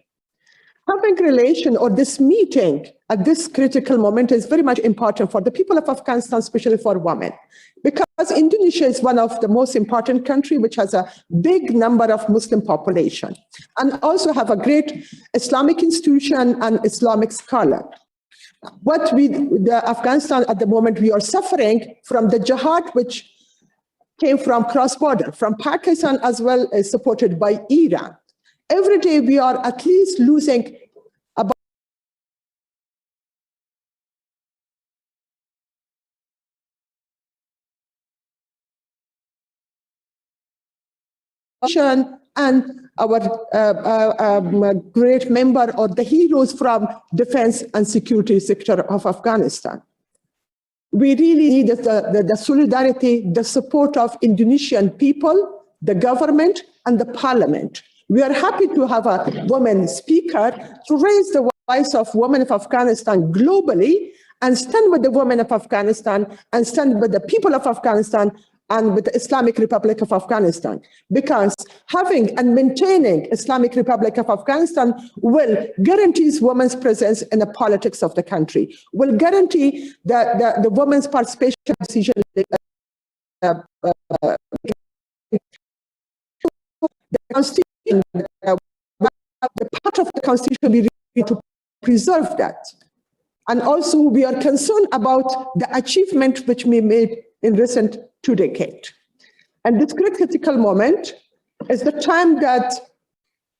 S8: Having relation or this meeting at this critical moment is very much important for the people of Afghanistan, especially for women, because Indonesia is one of the most important countries which has a big number of Muslim population and also have a great Islamic institution and Islamic scholar. Afghanistan at the moment, we are suffering from the jihad, which came from cross-border, from Pakistan as well as supported by Iran. Every day we are at least losing about and our great member or the heroes from defense and security sector of Afghanistan. We really need the solidarity, the support of Indonesian people, the government, and the parliament. We are happy to have a woman speaker to raise the voice of women of Afghanistan globally and stand with the women of Afghanistan and stand with the people of Afghanistan and with the Islamic Republic of Afghanistan. Because having and maintaining Islamic Republic of Afghanistan will guarantee women's presence in the politics of the country, will guarantee the women's participation in decision the Constitution, the part of the Constitution, we need to preserve that. And also, we are concerned about the achievement which we made in recent 2 decades. And this critical moment is the time that,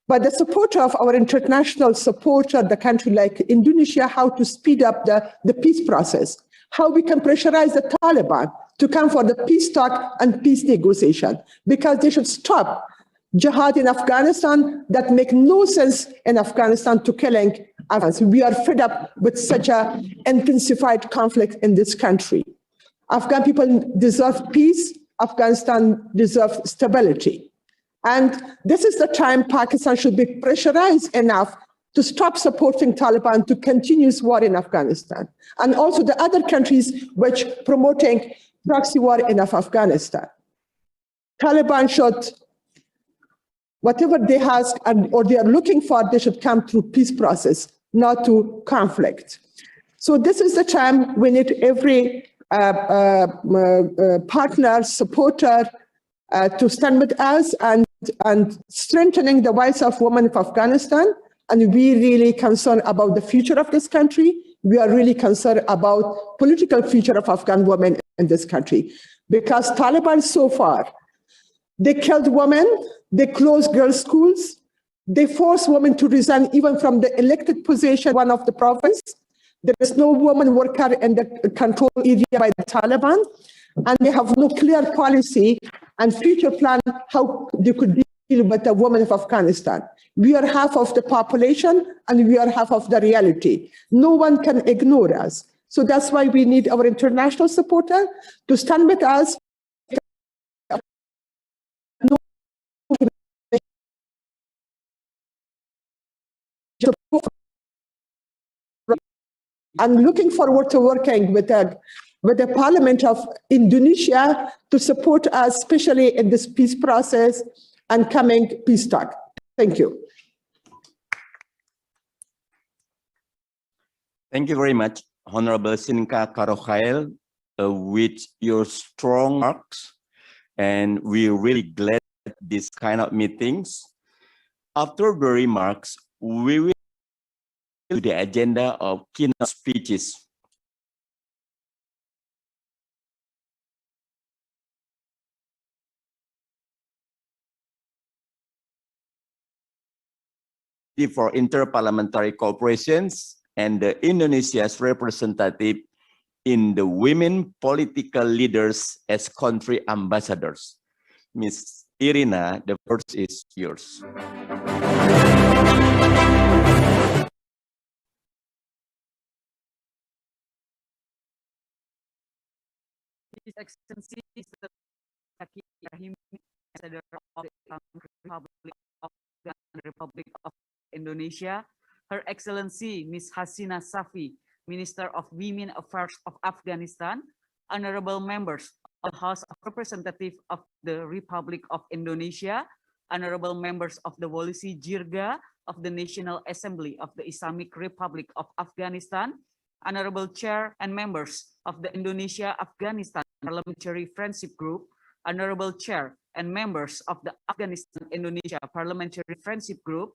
S8: by the support of our international supporter, the country like Indonesia, how to speed up the peace process, how we can pressurize the Taliban to come for the peace talk and peace negotiation, because they should stop jihad in Afghanistan that make no sense in Afghanistan to killing Afghans. We are fed up with such an intensified conflict in this country. Afghan people deserve peace. Afghanistan deserves stability. And this is the time Pakistan should be pressurized enough to stop supporting Taliban to continue war in Afghanistan. And also the other countries which promoting proxy war in Afghanistan. Taliban should, whatever they ask or they are looking for, they should come through peace process, not to conflict. So this is the time we need every partner, supporter to stand with us and strengthening the voice of women of Afghanistan. And we really concerned about the future of this country. We are really concerned about political future of Afghan women in this country. Because Taliban so far, they killed women, they closed girls' schools, they forced women to resign even from the elected position, one of the province. There is no woman worker in the control area by the Taliban, and they have no clear policy and future plan how they could deal with the women of Afghanistan. We are half of the population and we are half of the reality. No one can ignore us. So that's why we need our international supporter to stand with us. I'm looking forward to working with the Parliament of Indonesia to support us, especially in this peace process and coming peace talk. Thank you.
S1: Thank you very much, Honorable Sinka Karokhail, with your strong remarks, and we're really glad at this kind of meetings. After the remarks, we will to the agenda of keynote speeches. For Inter-Parliamentary Cooperations and the Indonesia's representative in the Women Political Leaders as Country Ambassadors. Ms. Irina, the first is yours.
S9: His Excellency Mr. Ibrahim, Ambassador of the Republic of Indonesia, Her Excellency Ms. Hasina Safi, Minister of Women Affairs of Afghanistan, honorable members of the House of Representatives of the Republic of Indonesia, honorable members of the Wolisi Jirga of the National Assembly of the Islamic Republic of Afghanistan, honorable chair and members of the Indonesia-Afghanistan Parliamentary Friendship Group, honorable chair and members of the Afghanistan-Indonesia Parliamentary Friendship Group,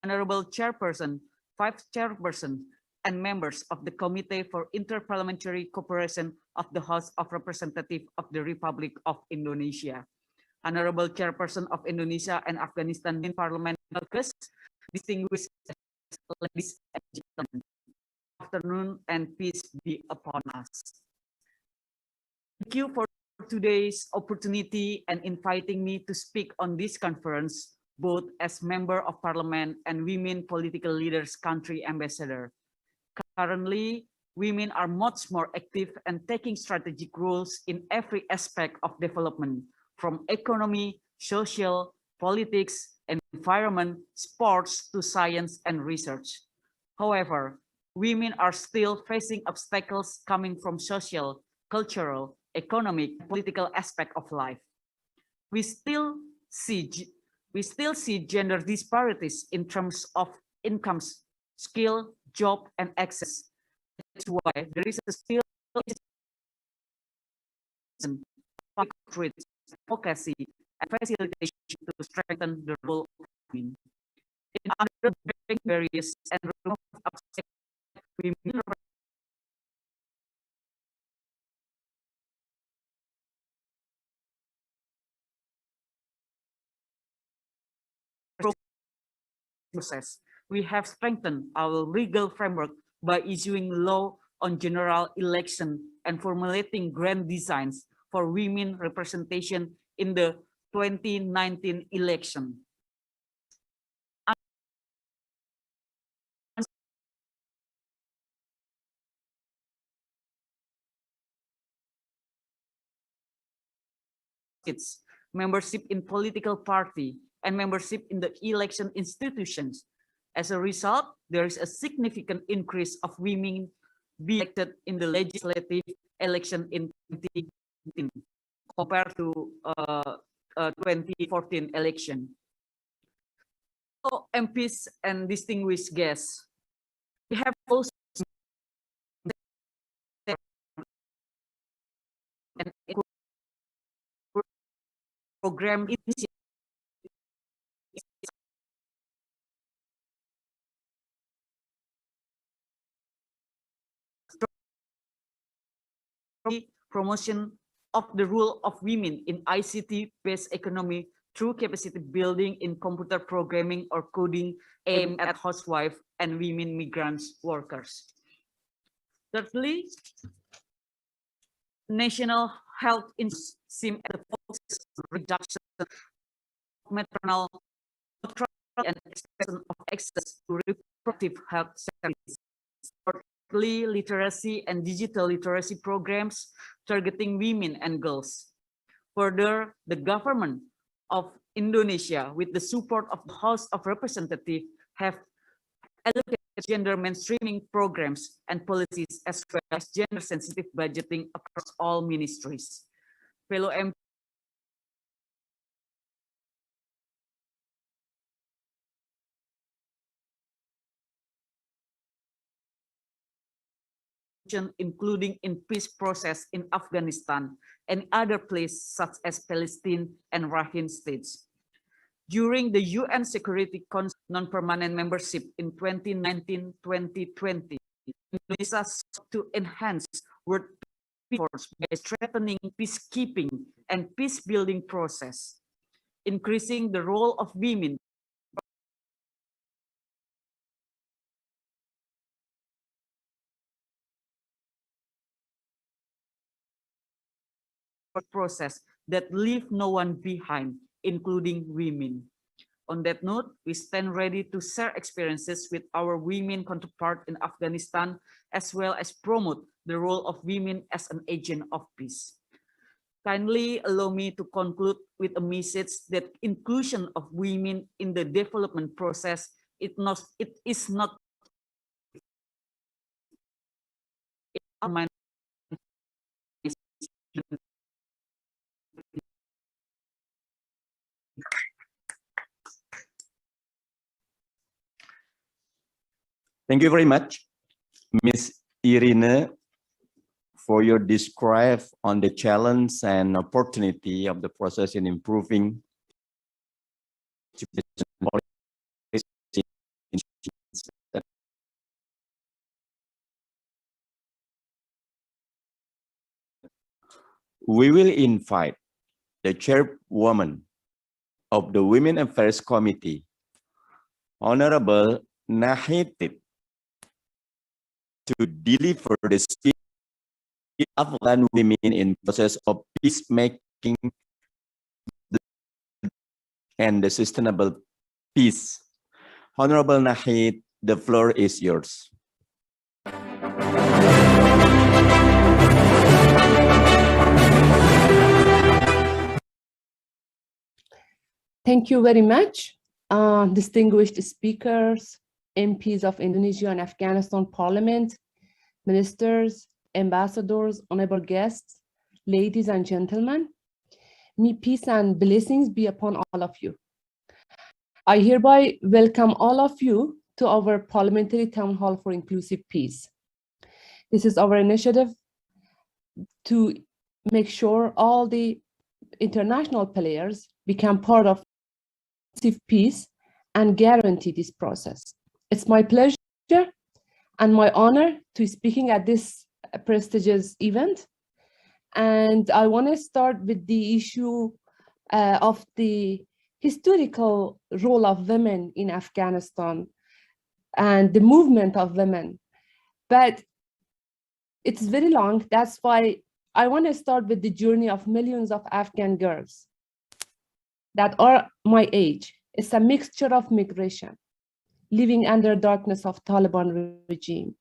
S9: honorable chairperson, vice chairperson, and members of the Committee for Inter-Parliamentary Cooperation of the House of Representatives of the Republic of Indonesia, honorable chairperson of Indonesia and Afghanistan Parliament, distinguished ladies and gentlemen, afternoon and peace be upon us. Thank you for today's opportunity and inviting me to speak on this conference, both as Member of Parliament and Women Political Leaders Country Ambassador. Currently, women are much more active and taking strategic roles in every aspect of development, from economy, social, politics, environment, sports to science and research. However, women are still facing obstacles coming from social, cultural, economic, political aspect of life. We still see gender disparities in terms of incomes, skill, job, and access. That's why there is still advocacy and facilitation to strengthen the role of women. In order to break barriers and remove obstacles, women process. We have strengthened our legal framework by issuing law on general election and formulating grand designs for women representation in the 2019 election. Its membership in political party and membership in the election institutions. As a result, there is a significant increase of women being elected in the legislative election in 2019 compared to 2014 election. So, MPs and distinguished guests, we have also an program promotion of the role of women in ICT-based economy through capacity building in computer programming or coding aimed at housewives and women migrants workers. Thirdly, national health seem at the focus reduction of maternal and expansion of access to reproductive health services. Thirdly, literacy and digital literacy programs targeting women and girls. Further, the government of Indonesia, with the support of the House of Representatives, have allocated gender mainstreaming programs and policies as well as gender-sensitive budgeting across all ministries. Fellow MPs, including in peace process in Afghanistan and other places such as Palestine and Rakhine states. During the UN Security Council non-permanent membership in 2019-2020, Indonesia sought to enhance world peace efforts by strengthening peacekeeping and peace-building process, increasing the role of women process that leave no one behind, including women. On that note, we stand ready to share experiences with our women counterpart in Afghanistan, as well as promote the role of women as an agent of peace. Kindly allow me to conclude with a message that inclusion of women in the development process is not
S1: Thank you very much, Ms. Irene, for your describe on the challenge and opportunity of the process in improving we will invite the chairwoman of the Women Affairs Committee, Honorable Nahitib, to deliver the speech of Afghan women in process of peacemaking and the sustainable peace. Honorable Nahid, the floor is yours.
S10: Thank you very much, distinguished speakers MPs of Indonesia and Afghanistan Parliament, ministers, ambassadors, honorable guests, ladies and gentlemen, may peace and blessings be upon all of you. I hereby welcome all of you to our Parliamentary Town Hall for Inclusive Peace. This is our initiative to make sure all the international players become part of peace and guarantee this process. It's my pleasure and my honor to be speaking at this prestigious event. And I want to start with the issue of the historical role of women in Afghanistan and the movement of women. But it's very long. That's why I want to start with the journey of millions of Afghan girls that are my age. It's a mixture of migration, living under darkness of Taliban regime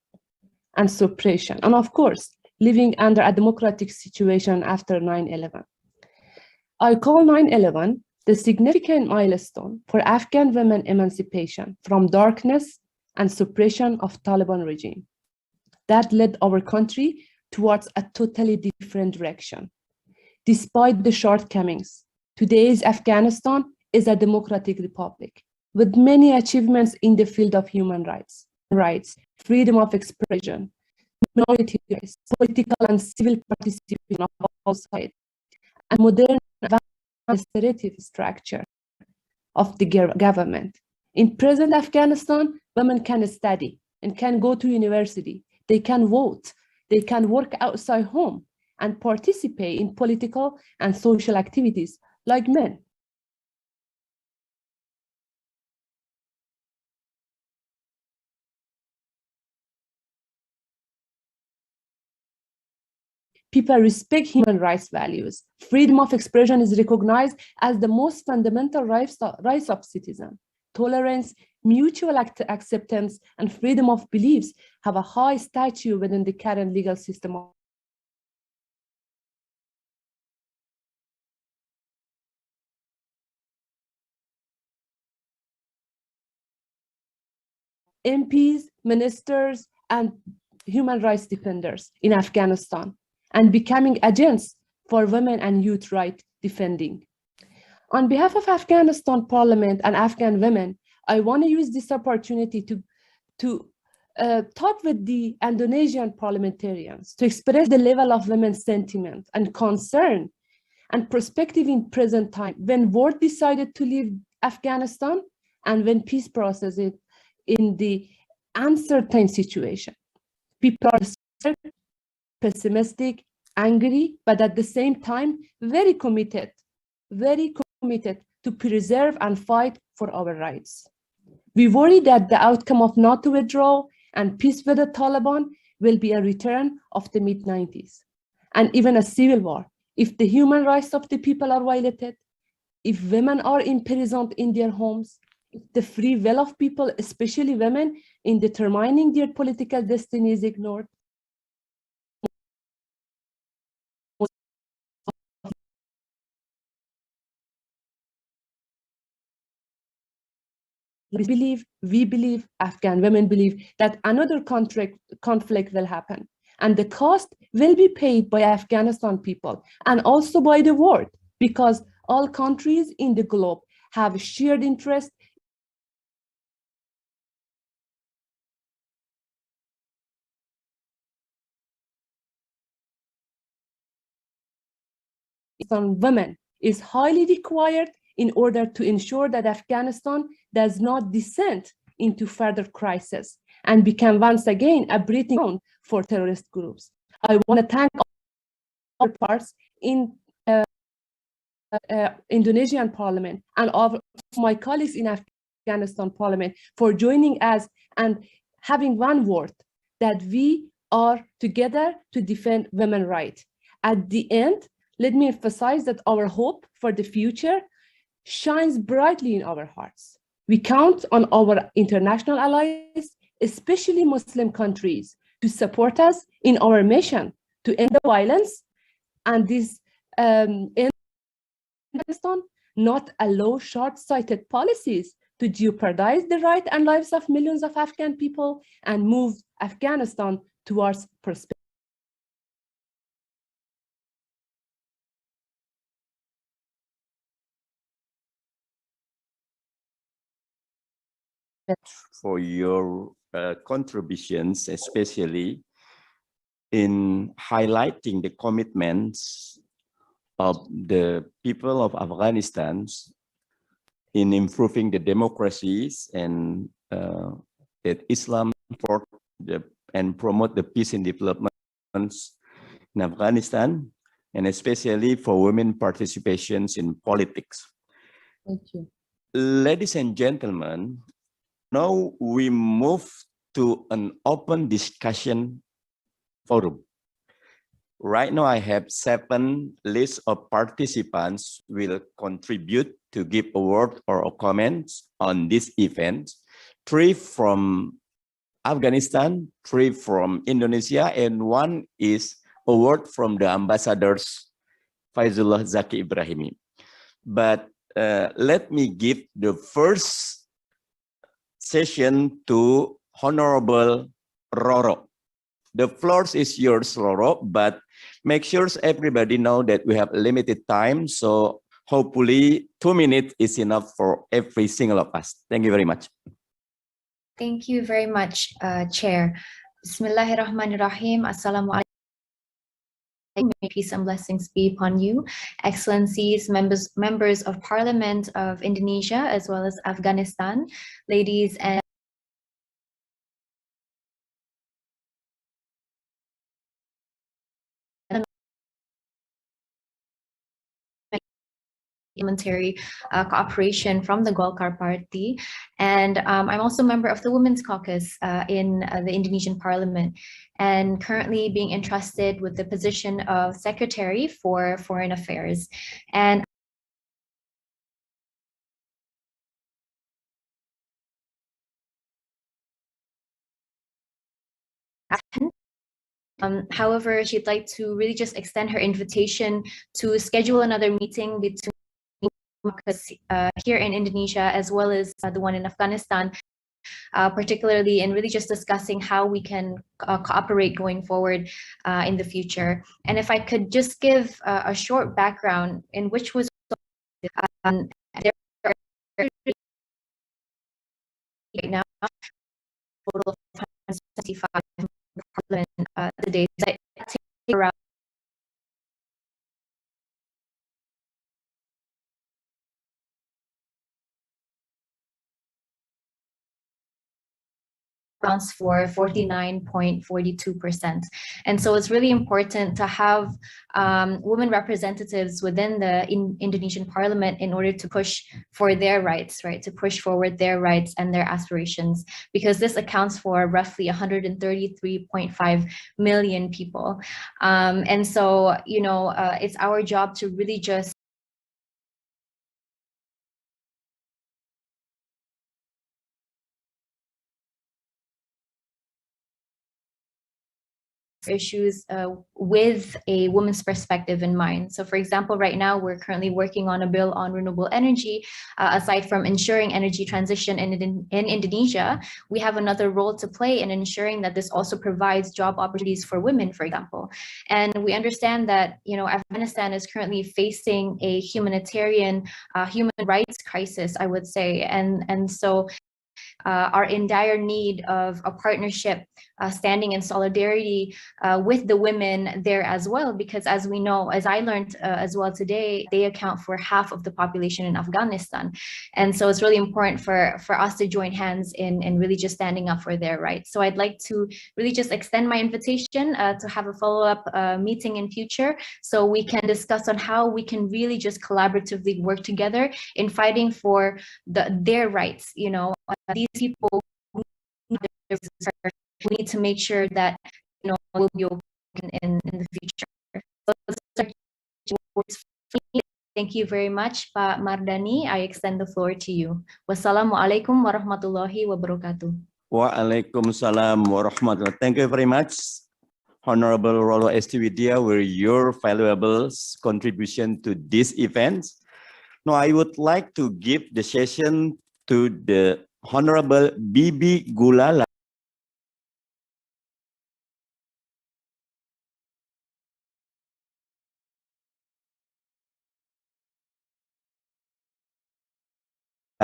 S10: and suppression, and of course, living under a democratic situation after 9/11. I call 9/11 the significant milestone for Afghan women emancipation from darkness and suppression of Taliban regime that led our country towards a totally different direction. Despite the shortcomings, today's Afghanistan is a democratic republic with many achievements in the field of human rights, freedom of expression, minority rights, political and civil participation of all sides, and modern administrative structure of the government. In present Afghanistan, women can study and can go to university, they can vote, they can work outside home and participate in political and social activities like men. People respect human rights values. Freedom of expression is recognized as the most fundamental rights of citizens. Tolerance, mutual acceptance, and freedom of beliefs have a high stature within the current legal system. MPs, ministers, and human rights defenders in Afghanistan, and becoming agents for women and youth right defending. On behalf of Afghanistan Parliament and Afghan women, I want to use this opportunity to talk with the Indonesian parliamentarians to express the level of women's sentiment and concern and perspective in present time when war decided to leave Afghanistan and when peace process is in the uncertain situation. People are pessimistic, angry, but at the same time, very committed to preserve and fight for our rights. We worry that the outcome of NATO withdrawal and peace with the Taliban will be a return of the mid-90s and even a civil war if the human rights of the people are violated, if women are imprisoned in their homes, if the free will of people, especially women, in determining their political destiny is ignored. We believe, Afghan women believe that another conflict will happen, and the cost will be paid by Afghanistan people and also by the world, because all countries in the globe have shared interest on women is highly required in order to ensure that Afghanistan does not descend into further crisis and become once again a breeding ground for terrorist groups. I want to thank all parts in Indonesian Parliament and of my colleagues in Afghanistan Parliament for joining us and having one word, that we are together to defend women's rights. At the end, let me emphasize that our hope for the future shines brightly in our hearts. We count on our international allies, especially Muslim countries, to support us in our mission to end the violence and this end not allow short-sighted policies to jeopardize the right and lives of millions of Afghan people and move Afghanistan towards prosperity.
S1: For your contributions, especially in highlighting the commitments of the people of Afghanistan in improving the democracies and that Islam support and promote the peace and development in Afghanistan, and especially for women participations in politics.
S10: Thank you.
S1: Ladies and gentlemen, now we move to an open discussion forum. Right now I have 7 lists of participants will contribute to give a word or a comments on this event. 3 from Afghanistan, 3 from Indonesia, and 1 is a word from the ambassadors Faizullah Zaki Ibrahimi. But let me give the first session to Honorable Roro. The floor is yours, Roro, but make sure everybody know that we have limited time, so hopefully 2 minutes is enough for every single of us. Thank you very much.
S11: Thank you very much, Chair. Bismillahirrahmanirrahim. Assalamualaikum. May peace and blessings be upon you, Excellencies, members of Parliament of Indonesia, as well as Afghanistan, ladies and parliamentary cooperation from the Golkar Party. And I'm also a member of the Women's Caucus in the Indonesian Parliament, and currently being entrusted with the position of Secretary for Foreign Affairs. And however, she'd like to really just extend her invitation to schedule another meeting between here in Indonesia, as well as the one in Afghanistan, particularly in really just discussing how we can cooperate going forward in the future. And if I could just give a short background in which was there are right now total of 175 parliament the days that take around accounts for 49.42%. And so it's really important to have women representatives within the Indonesian parliament in order to push for their rights, right? To push forward their rights and their aspirations, because this accounts for roughly 133.5 million people. And so, you know, it's our job to really just issues with a woman's perspective in mind. So for example, right now we're currently working on a bill on renewable energy. Aside from ensuring energy transition in Indonesia, we have another role to play in ensuring that this also provides job opportunities for women, for example. And we understand that, you know, Afghanistan is currently facing a humanitarian human rights crisis, I would say. And so are in dire need of a partnership standing in solidarity with the women there as well, because as we know, as I learned as well today, they account for half of the population in Afghanistan. And so it's really important for us to join hands in really just standing up for their rights. So I'd like to really just extend my invitation to have a follow-up meeting in future, so we can discuss on how we can really just collaboratively work together in fighting for their rights. You know, these people, we need to make sure that, you know, will be open in the future. Thank you very much, Pak Mardani. I extend the floor to you. Wassalamualaikum warahmatullahi wabarakatuh.
S1: Waalaikumsalam warahmatullahi. Thank you very much, Honorable Rolo Estividia, with your valuable contribution to this event. Now, I would like to give the session to the Honorable Bibi Gulala.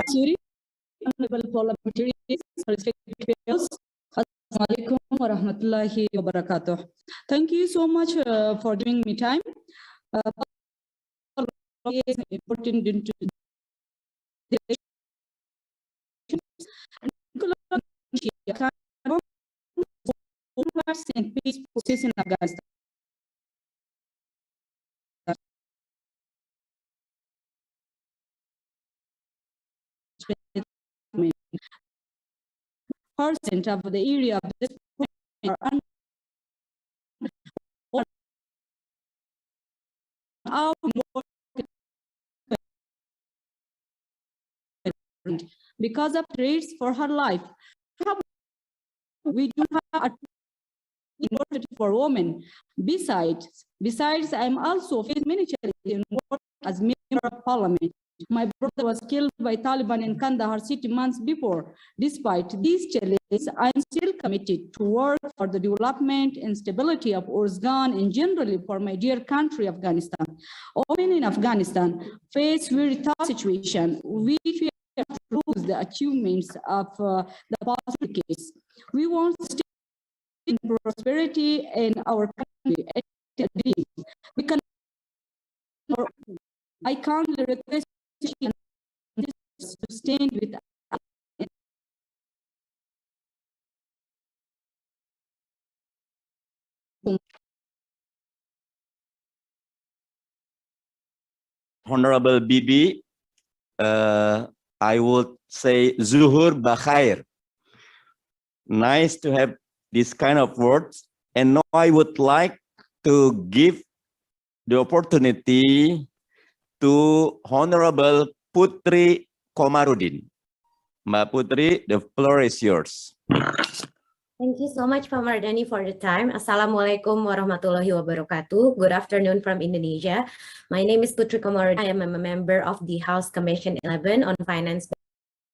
S12: Suri, honorable parliamentarians, respected peers, Assalamualaikum warahmatullahi wabarakatuh. Thank you so much for giving me time. Is important into and peace process in Afghanistan. Percent of the area of this because of threats for her life. We do have a for women. Besides, I'm also facing many challenges as member of parliament. My brother was killed by Taliban in Kandahar city months before. Despite these challenges, I'm still committed to work for the development and stability of Uzgan and generally for my dear country, Afghanistan. Women in Afghanistan face very tough situation. We fear to lose the achievements of the past decades. We want in prosperity in our country. We can. I kindly request to stand with
S1: Honorable Bibi, I would say Zuhur Bakhair. Nice to have this kind of words. And now I would like to give the opportunity to Honorable Putri Komarudin. Mbak Putri, the floor is yours.
S13: Thank you so much, Pak Mardani, for the time. Assalamualaikum warahmatullahi wabarakatuh. Good afternoon from Indonesia. My name is Putri Komarudin. I am a member of the House Commission 11 on Finance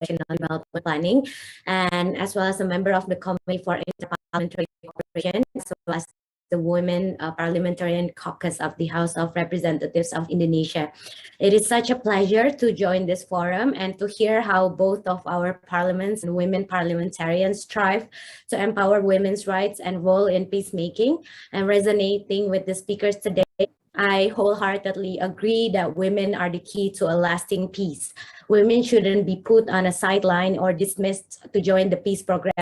S13: and Development Planning, and as well as a member of the Committee for Inter-Parliamentary Cooperation, as well as the Women Parliamentarian Caucus of the House of Representatives of Indonesia. It is such a pleasure to join this forum and to hear how both of our parliaments and women parliamentarians strive to empower women's rights and role in peacemaking. And resonating with the speakers today, I wholeheartedly agree that women are the key to a lasting peace. Women shouldn't be put on a sideline or dismissed to join the peace program.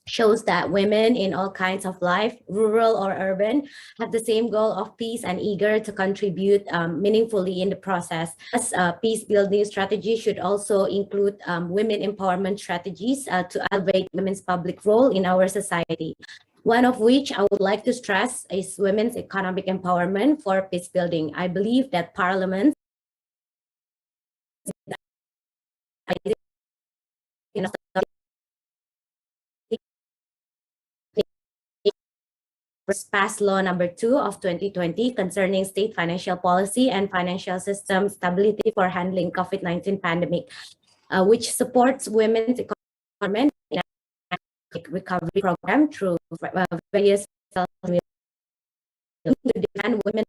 S13: Shows that women in all kinds of life, rural or urban, have the same goal of peace and eager to contribute meaningfully in the process. As peace building strategy should also include women empowerment strategies to elevate women's public role in our society. One of which I would like to stress is women's economic empowerment for peace building. I believe that parliament passed law number 2 of 2020 concerning state financial policy and financial system stability for handling COVID-19 pandemic, which supports women's empowerment in a recovery program through various to defend women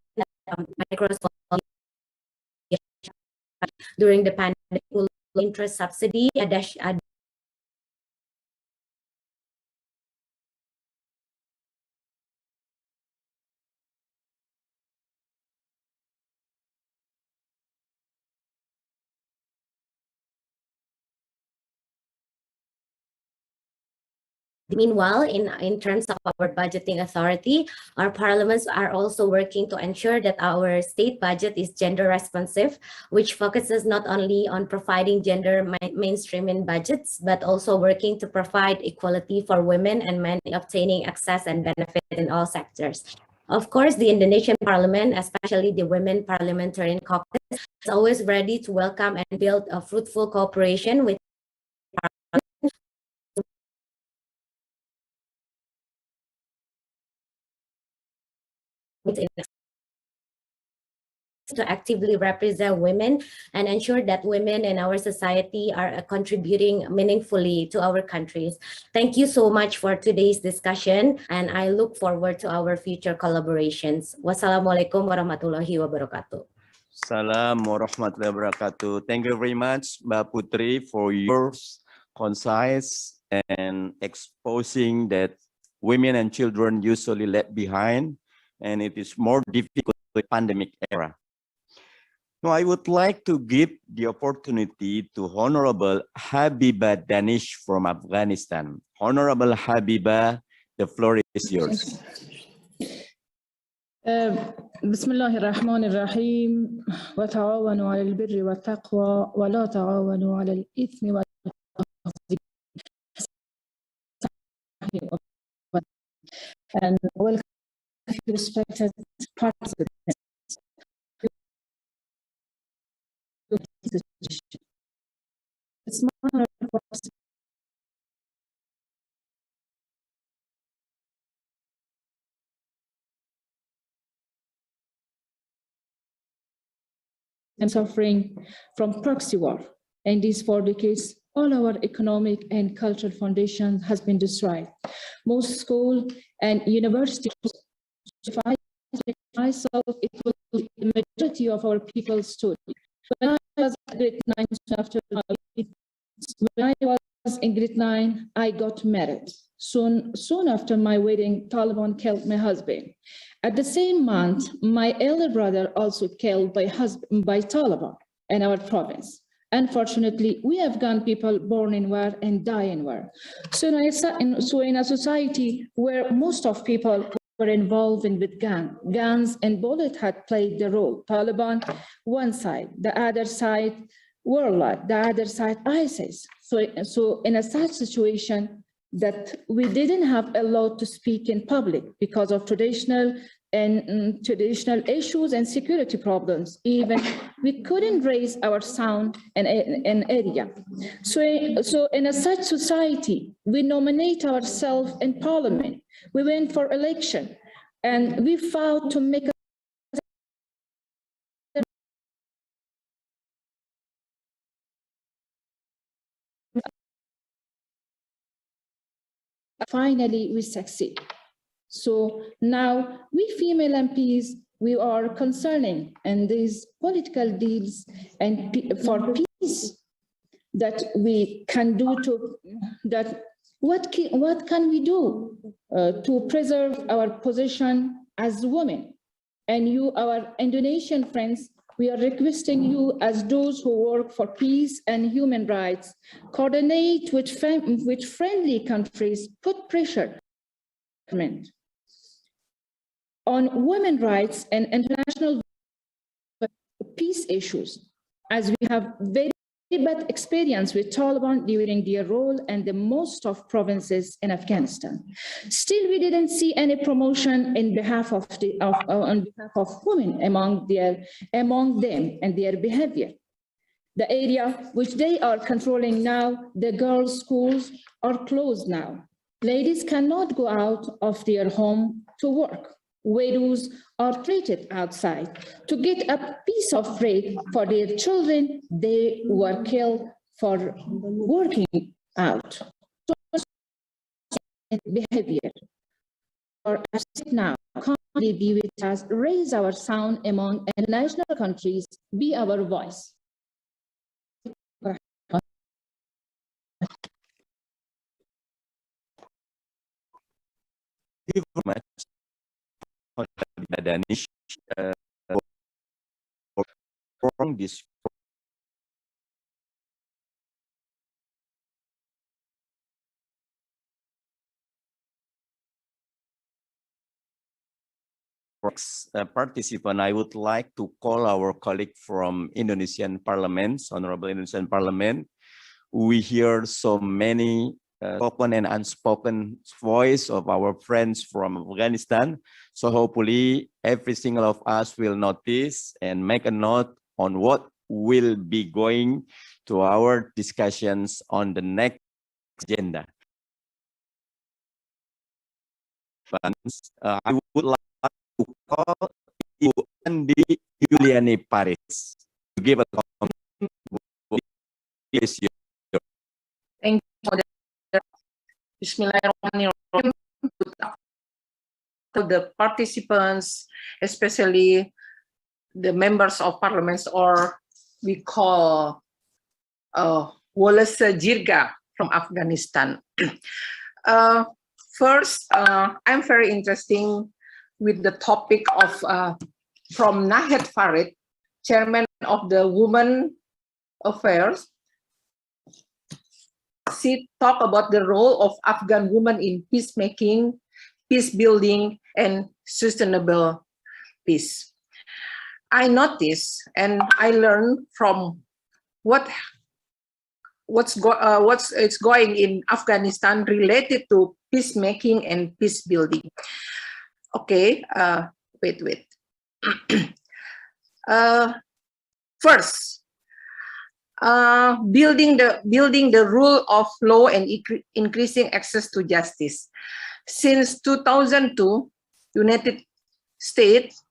S13: during the pandemic, interest subsidy, Meanwhile, in terms of our budgeting authority, our parliaments are also working to ensure that our state budget is gender responsive, which focuses not only on providing gender mainstreaming budgets, but also working to provide equality for women and men obtaining access and benefit in all sectors. Of course, the Indonesian Parliament, especially the Women Parliamentarian Caucus, is always ready to welcome and build a fruitful cooperation with to actively represent women and ensure that women in our society are contributing meaningfully to our countries. Thank you so much for today's discussion, and I look forward to our future collaborations. Wassalamualaikum warahmatullahi wabarakatuh.
S1: Salam warahmatullahi wabarakatuh. Thank you very much, Mbak Putri, for your concise and exposing that women and children usually left behind, and it is more difficult in the pandemic era. Now, I would like to give the opportunity to Honorable Habibah Danish from Afghanistan. Honorable Habibah, the floor is yours.
S14: بسم الله الرحمن الرحيم وتعاونوا على البر والتقوى ولا تعاونوا على الإثم والعدوان. And welcome respected participants. It's my honor and suffering from proxy war. In these 4 decades, all our economic and cultural foundation has been destroyed. Most school and universities, myself, it was the majority of our people stood. When I was in grade 9, I got married. Soon after my wedding, Taliban killed my husband. At the same month, my elder brother also killed by Taliban in our province. Unfortunately, we Afghan people born in war and die in war. So in a society where most of people were involved with guns and bullets had played the role. Taliban, one side, the other side, warlord, the other side, ISIS. So in a such situation that we didn't have a lot to speak in public because of traditional issues and security problems. Even we couldn't raise our sound in an area. So in a such society, we nominate ourselves in parliament. We went for election, and we vowed to make finally we succeed. So now we female MPs, we are concerning in these political deals and for peace that we can do what can we do to preserve our position as women? And you, our Indonesian friends, we are requesting you as those who work for peace and human rights, coordinate with friendly countries, put pressure on women's rights and international peace issues, as we have very bad experience with Taliban during their role and the most of provinces in Afghanistan. Still, we didn't see any promotion in behalf of on behalf of women among them and their behavior. The area which they are controlling now, the girls' schools are closed now. Ladies cannot go out of their home to work. Widows are treated outside. To get a piece of bread for their children, they were killed for working out. So behavior. Or as now, kindly be with us, raise our sound among international countries, be our voice.
S1: Thank you very much. Danish for this participant. I would like to call our colleague from Indonesian Parliament, Honorable Indonesian Parliament. We hear so many spoken and unspoken voice of our friends from Afghanistan. So hopefully every single of us will notice and make a note on what will be going to our discussions on the next agenda. I would like to call Ibu Andi Yuliani Paris to give a comment.
S15: Thank you. Bismillahirrahmanirrahim. To the participants, especially the members of parliaments, or we call Wallace Jirga from Afghanistan. First, I'm very interested with the topic of from Nahed Farid, Chairman of the Women Affairs. She talked about the role of Afghan women in peacemaking, peace building, and sustainable peace. I noticed and I learned from what's going in Afghanistan related to peacemaking and peace building. Okay, wait. First, building the rule of law and increasing access to justice. Since 2002, United States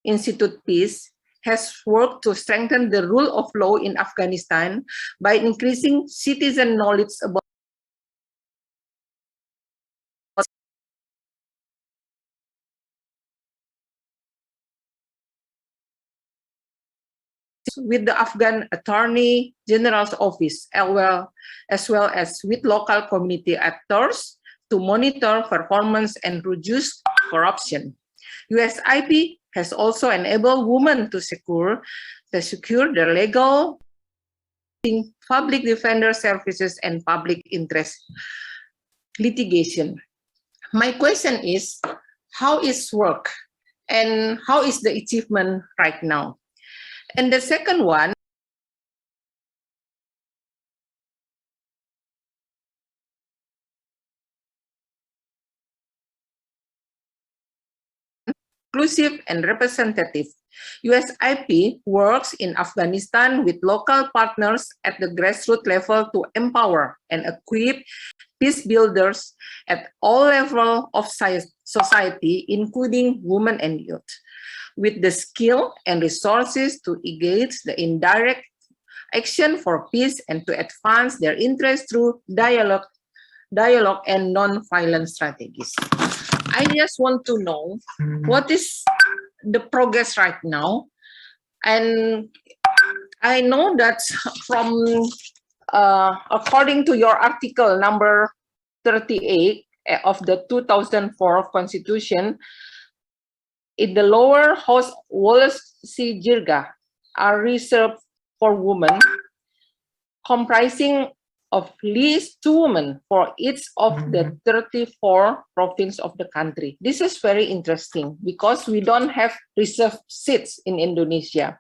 S15: Institute Peace has worked to strengthen the rule of law in Afghanistan by increasing citizen knowledge about with the Afghan Attorney General's office, as well as with local community actors to monitor performance and reduce corruption. USIP has also enabled women to secure their legal public defender services and public interest litigation. My question is, how is work and how is the achievement right now? And the second one, inclusive and representative. USIP works in Afghanistan with local partners at the grassroots level to empower and equip peace builders at all levels of society, including women and youth, with the skill and resources to engage the indirect action for peace and to advance their interests through dialogue and non-violent strategies. I just want to know what is the progress right now. And I know that from, according to your article number 38 of the 2004 Constitution, in the lower house, Wallace C. Jirga are reserved for women, comprising of at least 2 women for each of the 34 provinces of the country. This is very interesting because we don't have reserved seats in Indonesia.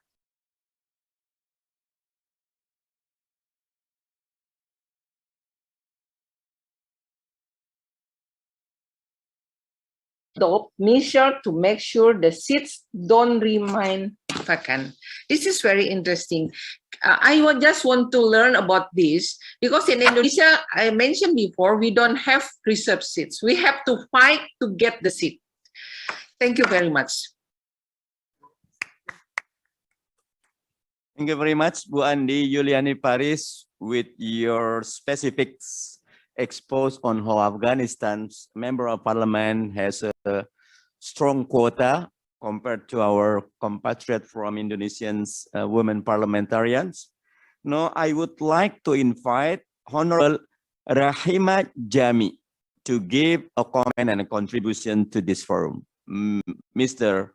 S15: Measure to make sure the seats don't remain vacant. This is very interesting. I just want to learn about this because in Indonesia, I mentioned before, we don't have reserved seats. We have to fight to get the seat. Thank you very much.
S1: Thank you very much, Bu Andi Yuliani Paris, with your specifics exposed on how Afghanistan's member of parliament has a strong quota compared to our compatriot from Indonesians women parliamentarians. Now, I would like to invite Honorable Rahima Jami to give a comment and a contribution to this forum. Honorable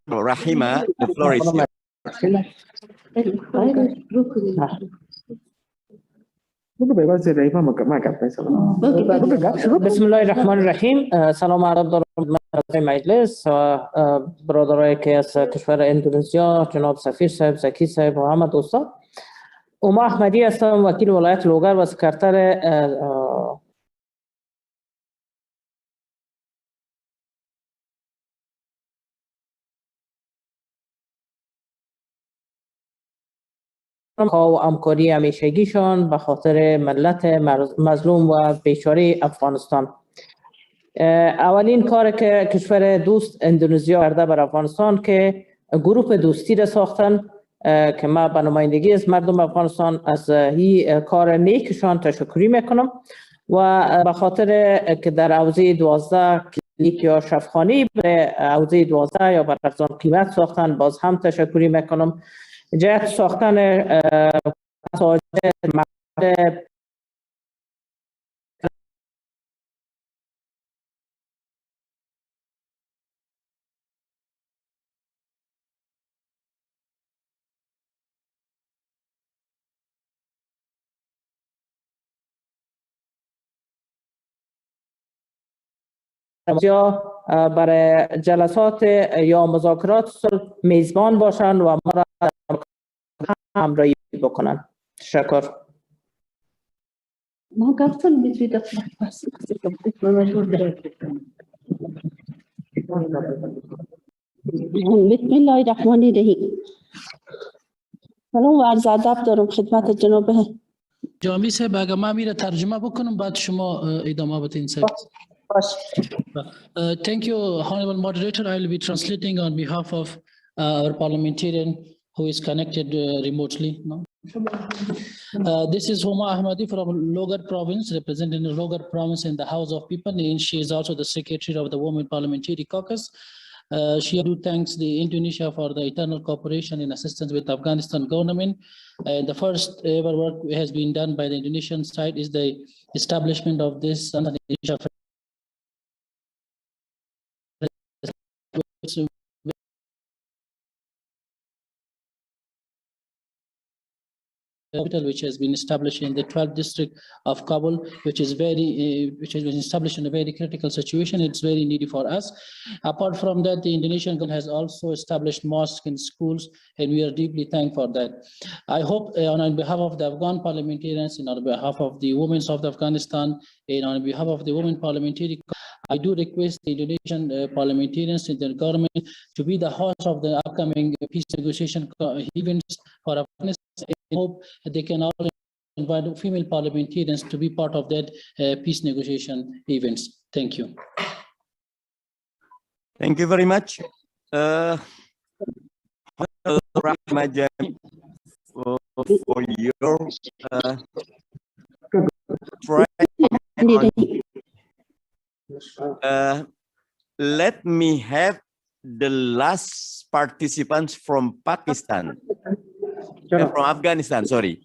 S1: Rahima, the floor is yours.
S16: Bismillahirrahmanirrahim. سلام عرب دارم مجلس برادرای که از کشور اندونزیا، جناب سفیر صاحب، زکی صاحب و همه دوستان. اوما احمدی هستم، وکیل ولایت لوگر و سکرتر و همکاری همیشگیشان به خاطر ملت مظلوم و بیچاره افغانستان. اولین کار که کشور دوست اندونزیا کرده بر افغانستان که گروه دوستی را ساختن که من به نمایندگی از مردم افغانستان از این کار نیکشان تشکری میکنم و به خاطر که در حوزه 12 کلینیک یا شفاخانه به حوزه 12 یا بر ارزان قیمت ساختن باز هم تشکری میکنم. جهت ساختن مساجد برای جلسات یا مذاکرات میزبان باشند و ما را همراهی بکنند. تشکر.
S17: بسم الله الرحمن الرحیم. سلام و عرض ادب دارم خدمت جناب
S4: جامی صاحب اگر من میره ترجمه بکنم بعد شما ادامه بدین صاحب. Thank you, Honorable Moderator. I will be translating on behalf of our parliamentarian who is connected remotely. No? This is Homa Ahmadi from Logar Province, representing the Logar Province in the House of People, and she is also the Secretary of the Women Parliamentary Caucus. She thanks the Indonesia for the eternal cooperation and assistance with the Afghanistan government. The first ever work has been done by the Indonesian side is the establishment of this Indonesia hospital, which has been established in the 12th district of Kabul, which has been established in a very critical situation. It's very needy for us. Apart from that, the Indonesian government has also established mosques and schools, and we are deeply thankful for that. I hope on behalf of the Afghan parliamentarians and on behalf of the women of Afghanistan and on behalf of the women parliamentary, I do request the Indonesian parliamentarians and the government to be the host of the upcoming peace negotiation events for Afghanistan. I hope they can also invite female parliamentarians to be part of that peace negotiation events. Thank you.
S1: Thank you very much. Rahmajani, for your let me have the last participants from Pakistan. From Afghanistan, sorry.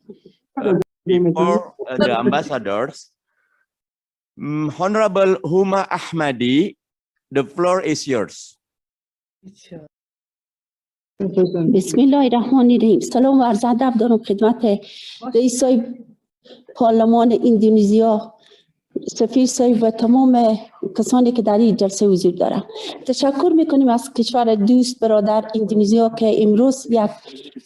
S1: Before the ambassadors, Honorable Huma Ahmadi, the floor is yours.
S17: بسم الله الرحمن الرحیم. سلام و عرض ادب دارم خدمت رئیسای پارلمان اندونزیا، سفیر صاحب و تمام کسانی که در این جلسه حضور دارند. تشکر میکنیم از کشور دوست برادر اندونزیا که امروز یک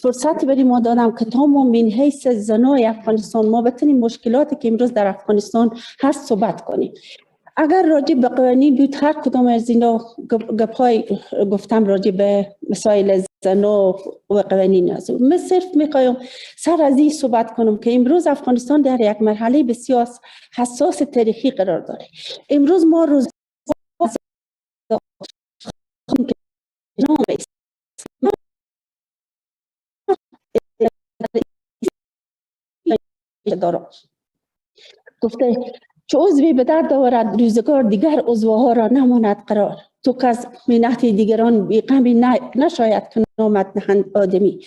S17: فرصت برای ما دادم که تمام من حیث زنای افغانستان ما بتونیم مشکلاتی که امروز در افغانستان هست صحبت کنیم. اگر راجع به قوانین بود هر کدام از اینا گپای گفتم راجع به مسائل زنا و قوانین از من صرف میخوایم سر از این صحبت کنم که امروز افغانستان در یک مرحله بسیار حساس تاریخی قرار داره. امروز ما روز گفته چه عضوی به درد آورد روزگار دیگر عضوها را نماند قرار، تو که از منت دیگران بی غمی نشاید که نامت نهند آدمی.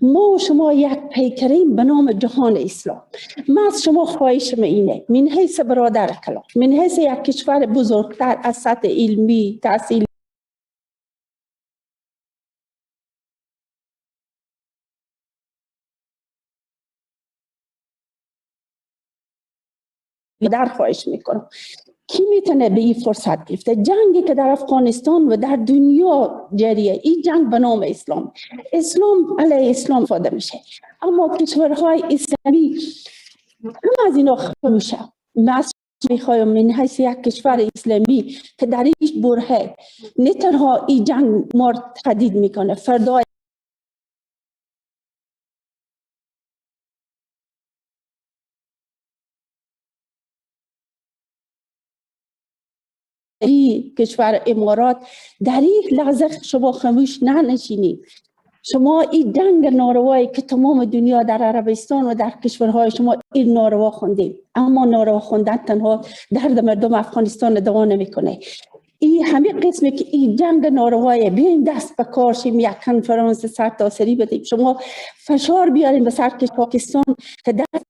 S17: ما و شما یک پیکریم به نام جهان اسلام. من از شما خواهشم اینه، من حیث برادر کلام، من حیث یک کشور بزرگتر از سطح علمی تحصیل در خواهش میکنم کی میتونه به این فرصت گرفته؟ جنگی که در افغانستان و در دنیا جریه، این جنگ به نام اسلام، اسلام علیه اسلام فاده میشه، اما کشورهای اسلامی هم از اینا خاموشه. من میخوایم من حیث یک کشور اسلامی که در این بره نه تنها این جنگ ما تهدید میکنه، فردا کشور امارات در این لحظه شما خاموش ننشینید. شما این جنگ ناروایی که تمام دنیا در عربستان و در کشورهای شما این ناروا خوندیم، اما ناروا خوندن تنها درد مردم افغانستان دوا نمیکنه. این همین قسمی که این جنگ ناروایی بیاین دست به کار شیم، یک کنفرانس سرتاسری بدیم، شما فشار بیاریم به سر پاکستان که دست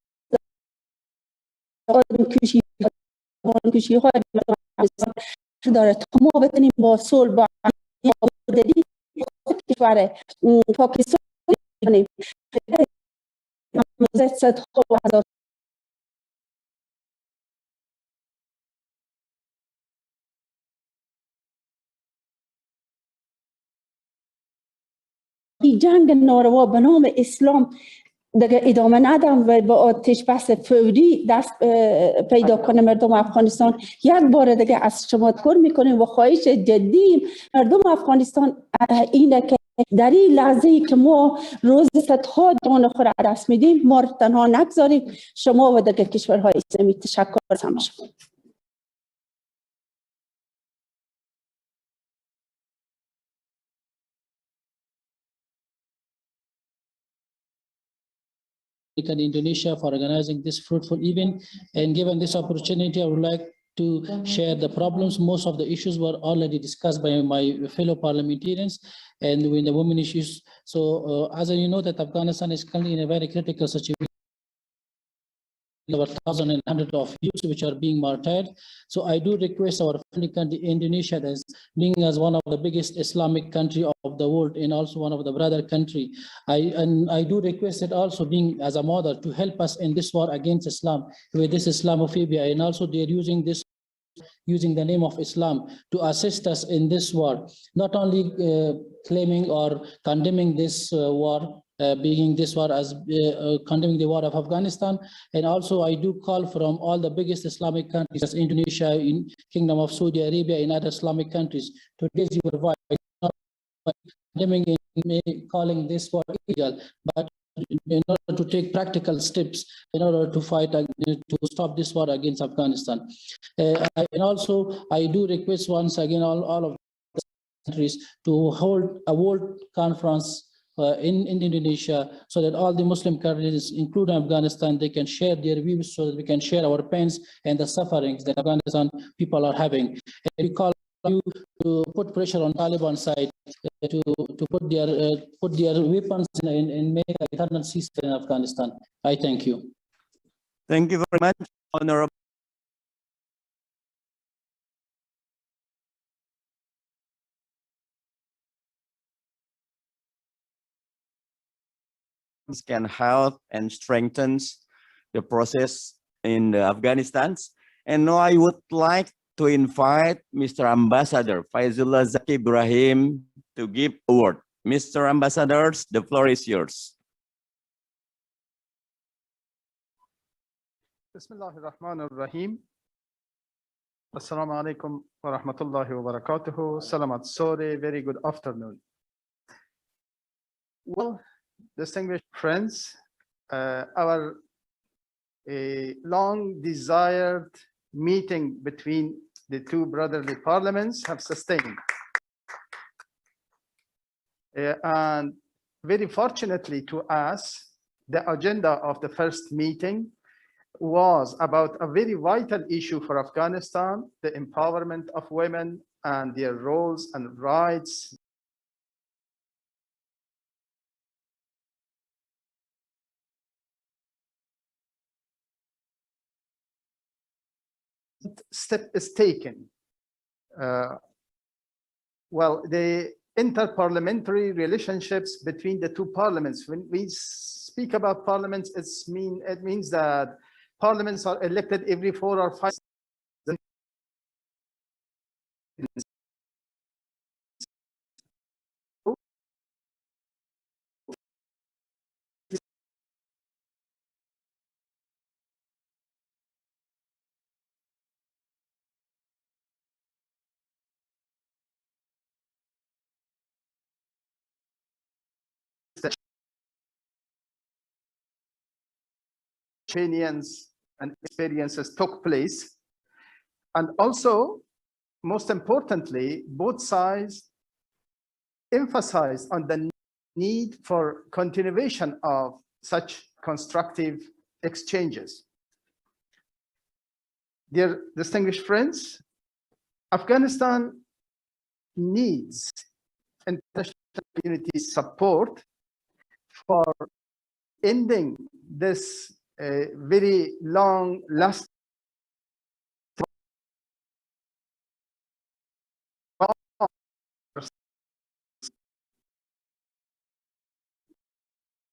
S17: کشی های داره تا ما بتونیم با صلح با کشور پاکستان کنیم. این جنگ ناروا به نام اسلام دیگه ادامه ندم و با آتش بس فوری دست پیدا کنه مردم افغانستان. یک بار دیگه از شما تکر میکنیم و خواهش جدی مردم افغانستان اینه که در این لحظه ای که ما روز صدها جان خود را دست میدیم، ما رو تنها نگذاریم. شما و دیگه کشورهای اسلامی. تشکر از همه شما.
S4: In Indonesia for organizing this fruitful event, and given this opportunity, I would like to share the problems. Most of the issues were already discussed by my fellow parliamentarians, and with the women issues. So, as you know, that Afghanistan is currently in a very critical situation. Over 1,100 of youths which are being martyred. So I do request our friendly country Indonesia, as being as one of the biggest Islamic country of the world and also one of the brother country, I do request it also, being as a mother, to help us in this war against Islam with this Islamophobia, and also they're using the name of Islam to assist us in this war, not only claiming or condemning this war, being this war as condemning the war of Afghanistan. And also I do call from all the biggest Islamic countries, as Indonesia, in Kingdom of Saudi Arabia, and other Islamic countries, to raise your voice, not condemning and calling this war illegal, but in order to take practical steps in order to fight to stop this war against Afghanistan. And also I do request once again all of the countries to hold a world conference in Indonesia, so that all the Muslim countries, including Afghanistan, they can share their views, so that we can share our pains and the sufferings that Afghanistan people are having. And we call you to put pressure on Taliban side to put their weapons and make an eternal ceasefire in Afghanistan. I thank you.
S1: Thank you very much, Honorable. Can help and strengthens the process in Afghanistan. And now I would like to invite Mr. Ambassador Faizullah Zaki Ibrahim to give a word. Mr. Ambassador, the floor is yours.
S18: Bismillahirrahmanirrahim. Assalamu alaikum wa rahmatullahi wa barakatuhu. Salamat sore, very good afternoon. Well, distinguished friends, our long desired meeting between the two brotherly parliaments have sustained. And very fortunately to us, the agenda of the first meeting was about a very vital issue for Afghanistan, the empowerment of women and their roles and rights. Step is taken. Well, the inter-parliamentary relationships between the two parliaments. When we speak about parliaments, it means that parliaments are elected every 4 or 5 years. Opinions and experiences took place, and also most importantly, both sides emphasized on the need for continuation of such constructive exchanges. Dear distinguished friends, Afghanistan needs international community support for ending this very long lasting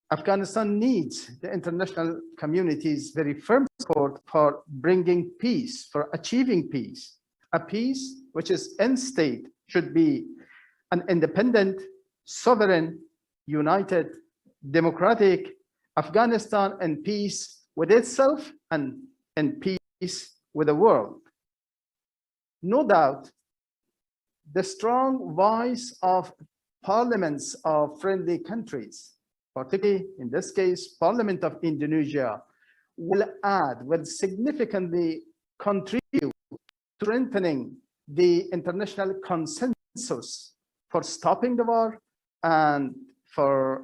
S18: Afghanistan needs the international community's very firm support for bringing peace, for achieving peace. A peace which is end state should be an independent, sovereign, united, democratic Afghanistan in peace with itself and in peace with the world. No doubt, the strong voice of parliaments of friendly countries, particularly in this case, Parliament of Indonesia, will significantly contribute to strengthening the international consensus for stopping the war and for,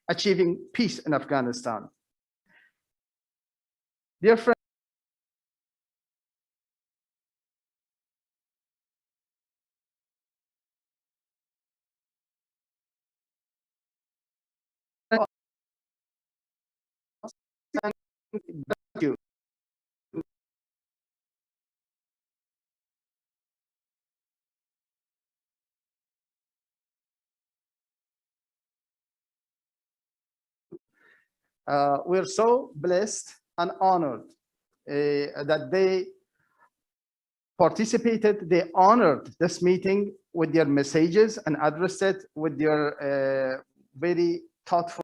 S18: achieving peace in Afghanistan. Dear friends, thank you. We're so blessed and honored that they participated, they honored this meeting with their messages and addressed it with their very thoughtful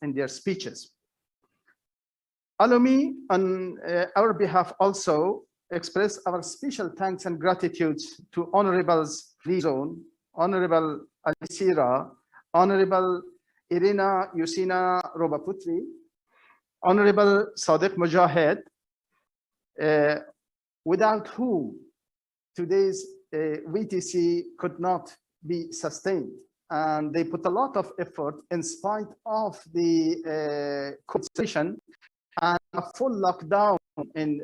S18: in their speeches. Allow me on our behalf also express our special thanks and gratitude to Honorables Lizon, Honorable Alisira, Honorable Irina Yusina Robaputri, Honorable Sadiq Mujahid, without whom today's VTC could not be sustained. And they put a lot of effort in spite of the concentration and a full lockdown in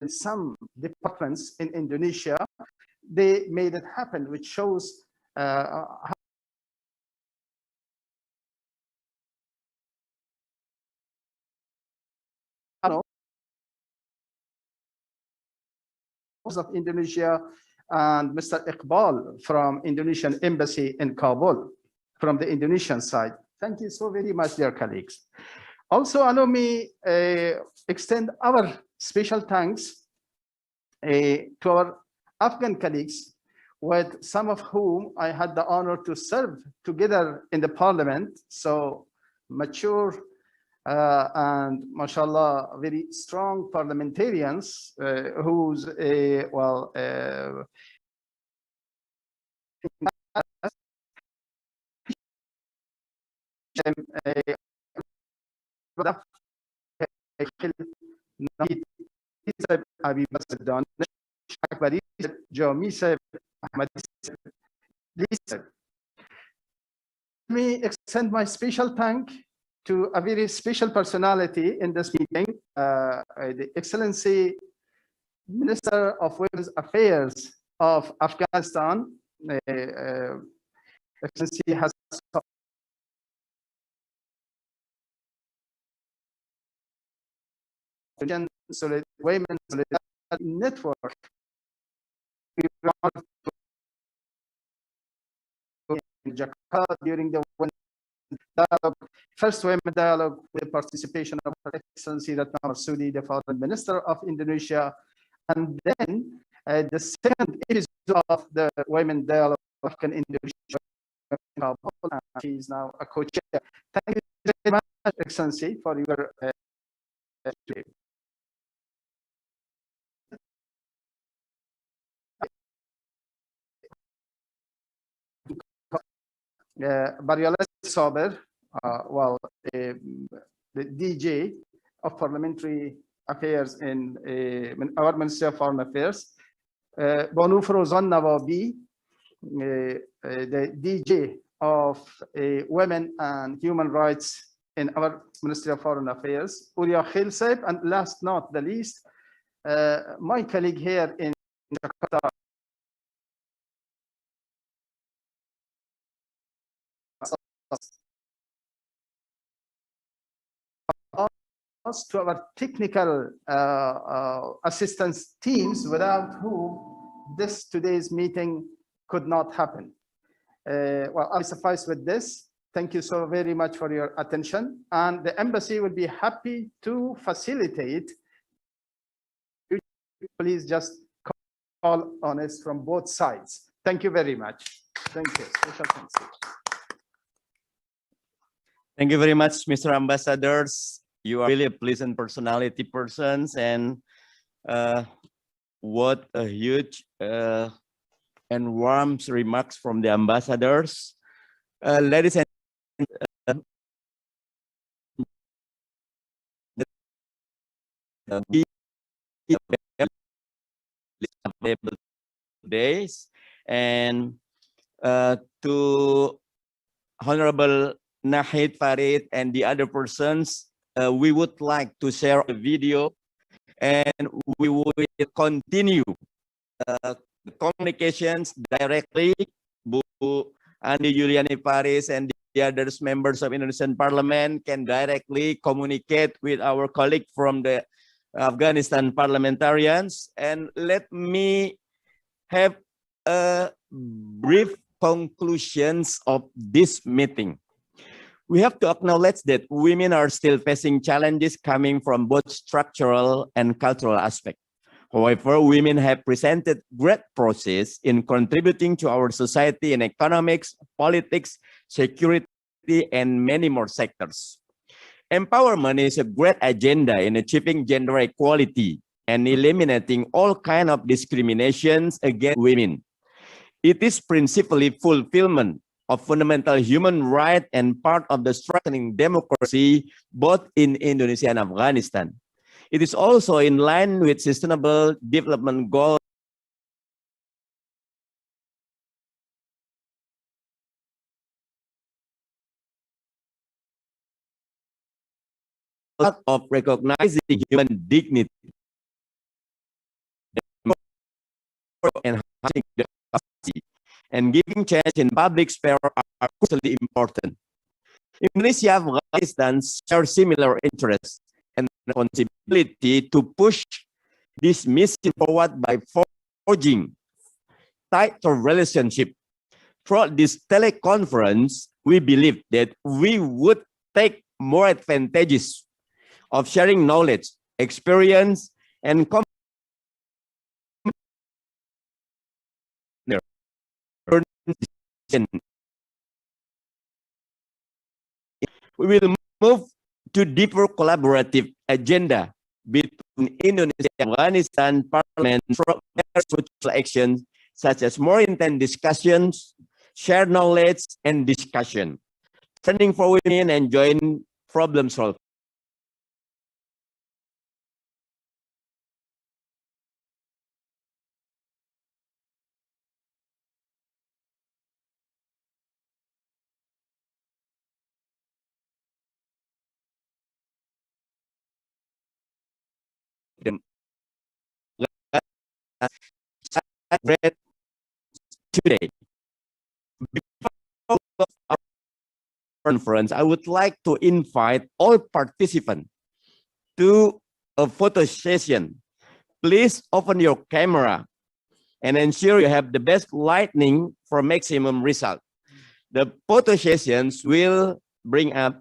S18: some departments in Indonesia. They made it happen, which shows how of Indonesia and Mr. Iqbal from Indonesian Embassy in Kabul from the Indonesian side. Thank you so very much, dear colleagues. Also, allow me extend our special thanks to our Afghan colleagues, with some of whom I had the honor to serve together in the parliament. So mature and mashallah, very strong parliamentarians whose Let me extend my special thank to a very special personality in this meeting, the Excellency Minister of Women's Affairs of Afghanistan, Excellency has Women Solidarity Network. In Jakarta during the dialogue, first women dialogue with participation of Her Excellency Retno Marsudi, the Foreign Minister of Indonesia, and then the second episode of the women dialogue in Indonesia. She is now a co-chair. Thank you very much, Excellency, for your Bariola Sober, the DJ of Parliamentary Affairs in our Ministry of Foreign Affairs, Bonufro Zonnawabi, the DJ of Women and Human Rights in our Ministry of Foreign Affairs, Uriah Khilseb, and last not the least, my colleague here in Jakarta, to our technical assistance teams, without whom today's meeting could not happen. Well, I'll suffice with this. Thank you so very much for your attention, and the embassy will be happy to facilitate. Please just call on us from both sides. Thank you very much. Thank you. Special thanks.
S1: Thank you very much, Mr. Ambassadors. You are really a pleasant personality persons, and what a huge and warm remarks from the ambassadors. Ladies and days, and to Honorable Nahid Farid and the other persons, we would like to share a video, and we will continue the communications directly. Bu Andi Yuliani Faris and the other members of Indonesian Parliament can directly communicate with our colleague from the Afghanistan parliamentarians. And let me have a brief conclusions of this meeting. We have to acknowledge that women are still facing challenges coming from both structural and cultural aspects. However, women have presented great process in contributing to our society in economics, politics, security, and many more sectors. Empowerment is a great agenda in achieving gender equality and eliminating all kinds of discriminations against women. It is principally fulfillment of fundamental human rights and part of the strengthening democracy both in Indonesia and Afghanistan. It is also in line with sustainable development goals of recognizing human dignity and enhancing the capacity and giving change in public sphere are crucially important. Indonesia and Afghanistan share similar interests and responsibility to push this mission forward by forging tighter relationship. Throughout this teleconference, we believe that we would take more advantages of sharing knowledge, experience, and we will move to deeper collaborative agenda between Indonesia and Afghanistan Parliament for social actions such as more intense discussions, shared knowledge, and discussion, training for women, and joint problem solving. Today, before our conference, I would like to invite all participants to a photo session. Please open your camera and ensure you have the best lighting for maximum result. The photo sessions will bring up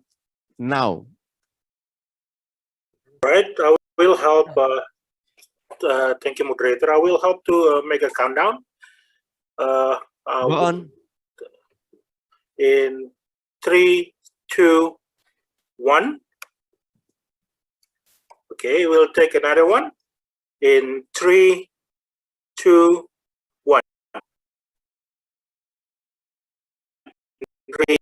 S1: now.
S19: Right, I will help. Thank you, moderator. I will help to make a countdown.
S1: Go on.
S19: In 3, 2, 1. Okay, we'll take another one. In 3, 2, great.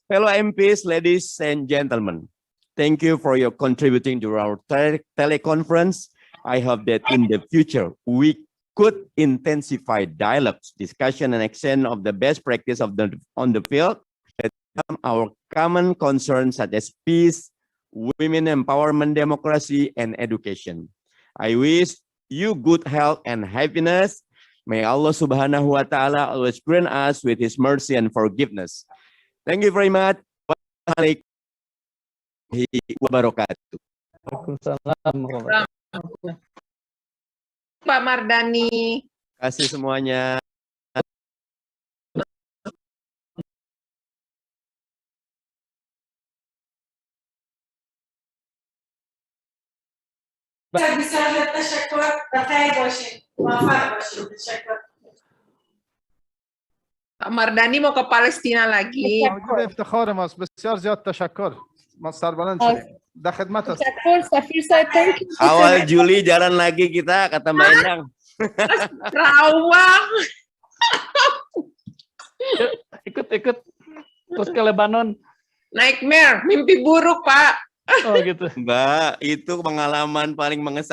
S1: Fellow MPs, ladies and gentlemen, thank you for your contributing to our teleconference. I hope that in the future, we could intensify dialogues, discussion, and exchange of the best practice on the field that become our common concerns such as peace, women empowerment, democracy, and education. I wish you good health and happiness. May Allah Subhanahu wa Ta'ala always grant us with His mercy and forgiveness. Thank you very much. Wassalamualaikum warahmatullahi wabarakatuh.
S15: Pak Mardani.
S1: Terima kasih semuanya.
S5: بسبب التشكر بخير باشین موفق باشین تشکر
S15: Pak Mardani mau ke Palestina lagi.
S18: موجود افتخار ماست بسیار زیاد تشکر ما سربلند شدیم در خدمت است
S10: تشکر سفیر صاحب thank you
S1: Awal Juli jalan lagi kita kata Mbak Endang.
S15: Trauma.
S7: Ikut terus ke Lebanon.
S15: Nightmare, mimpi buruk Pak.
S7: Oh gitu.
S1: Mbak, itu pengalaman paling mengesankan.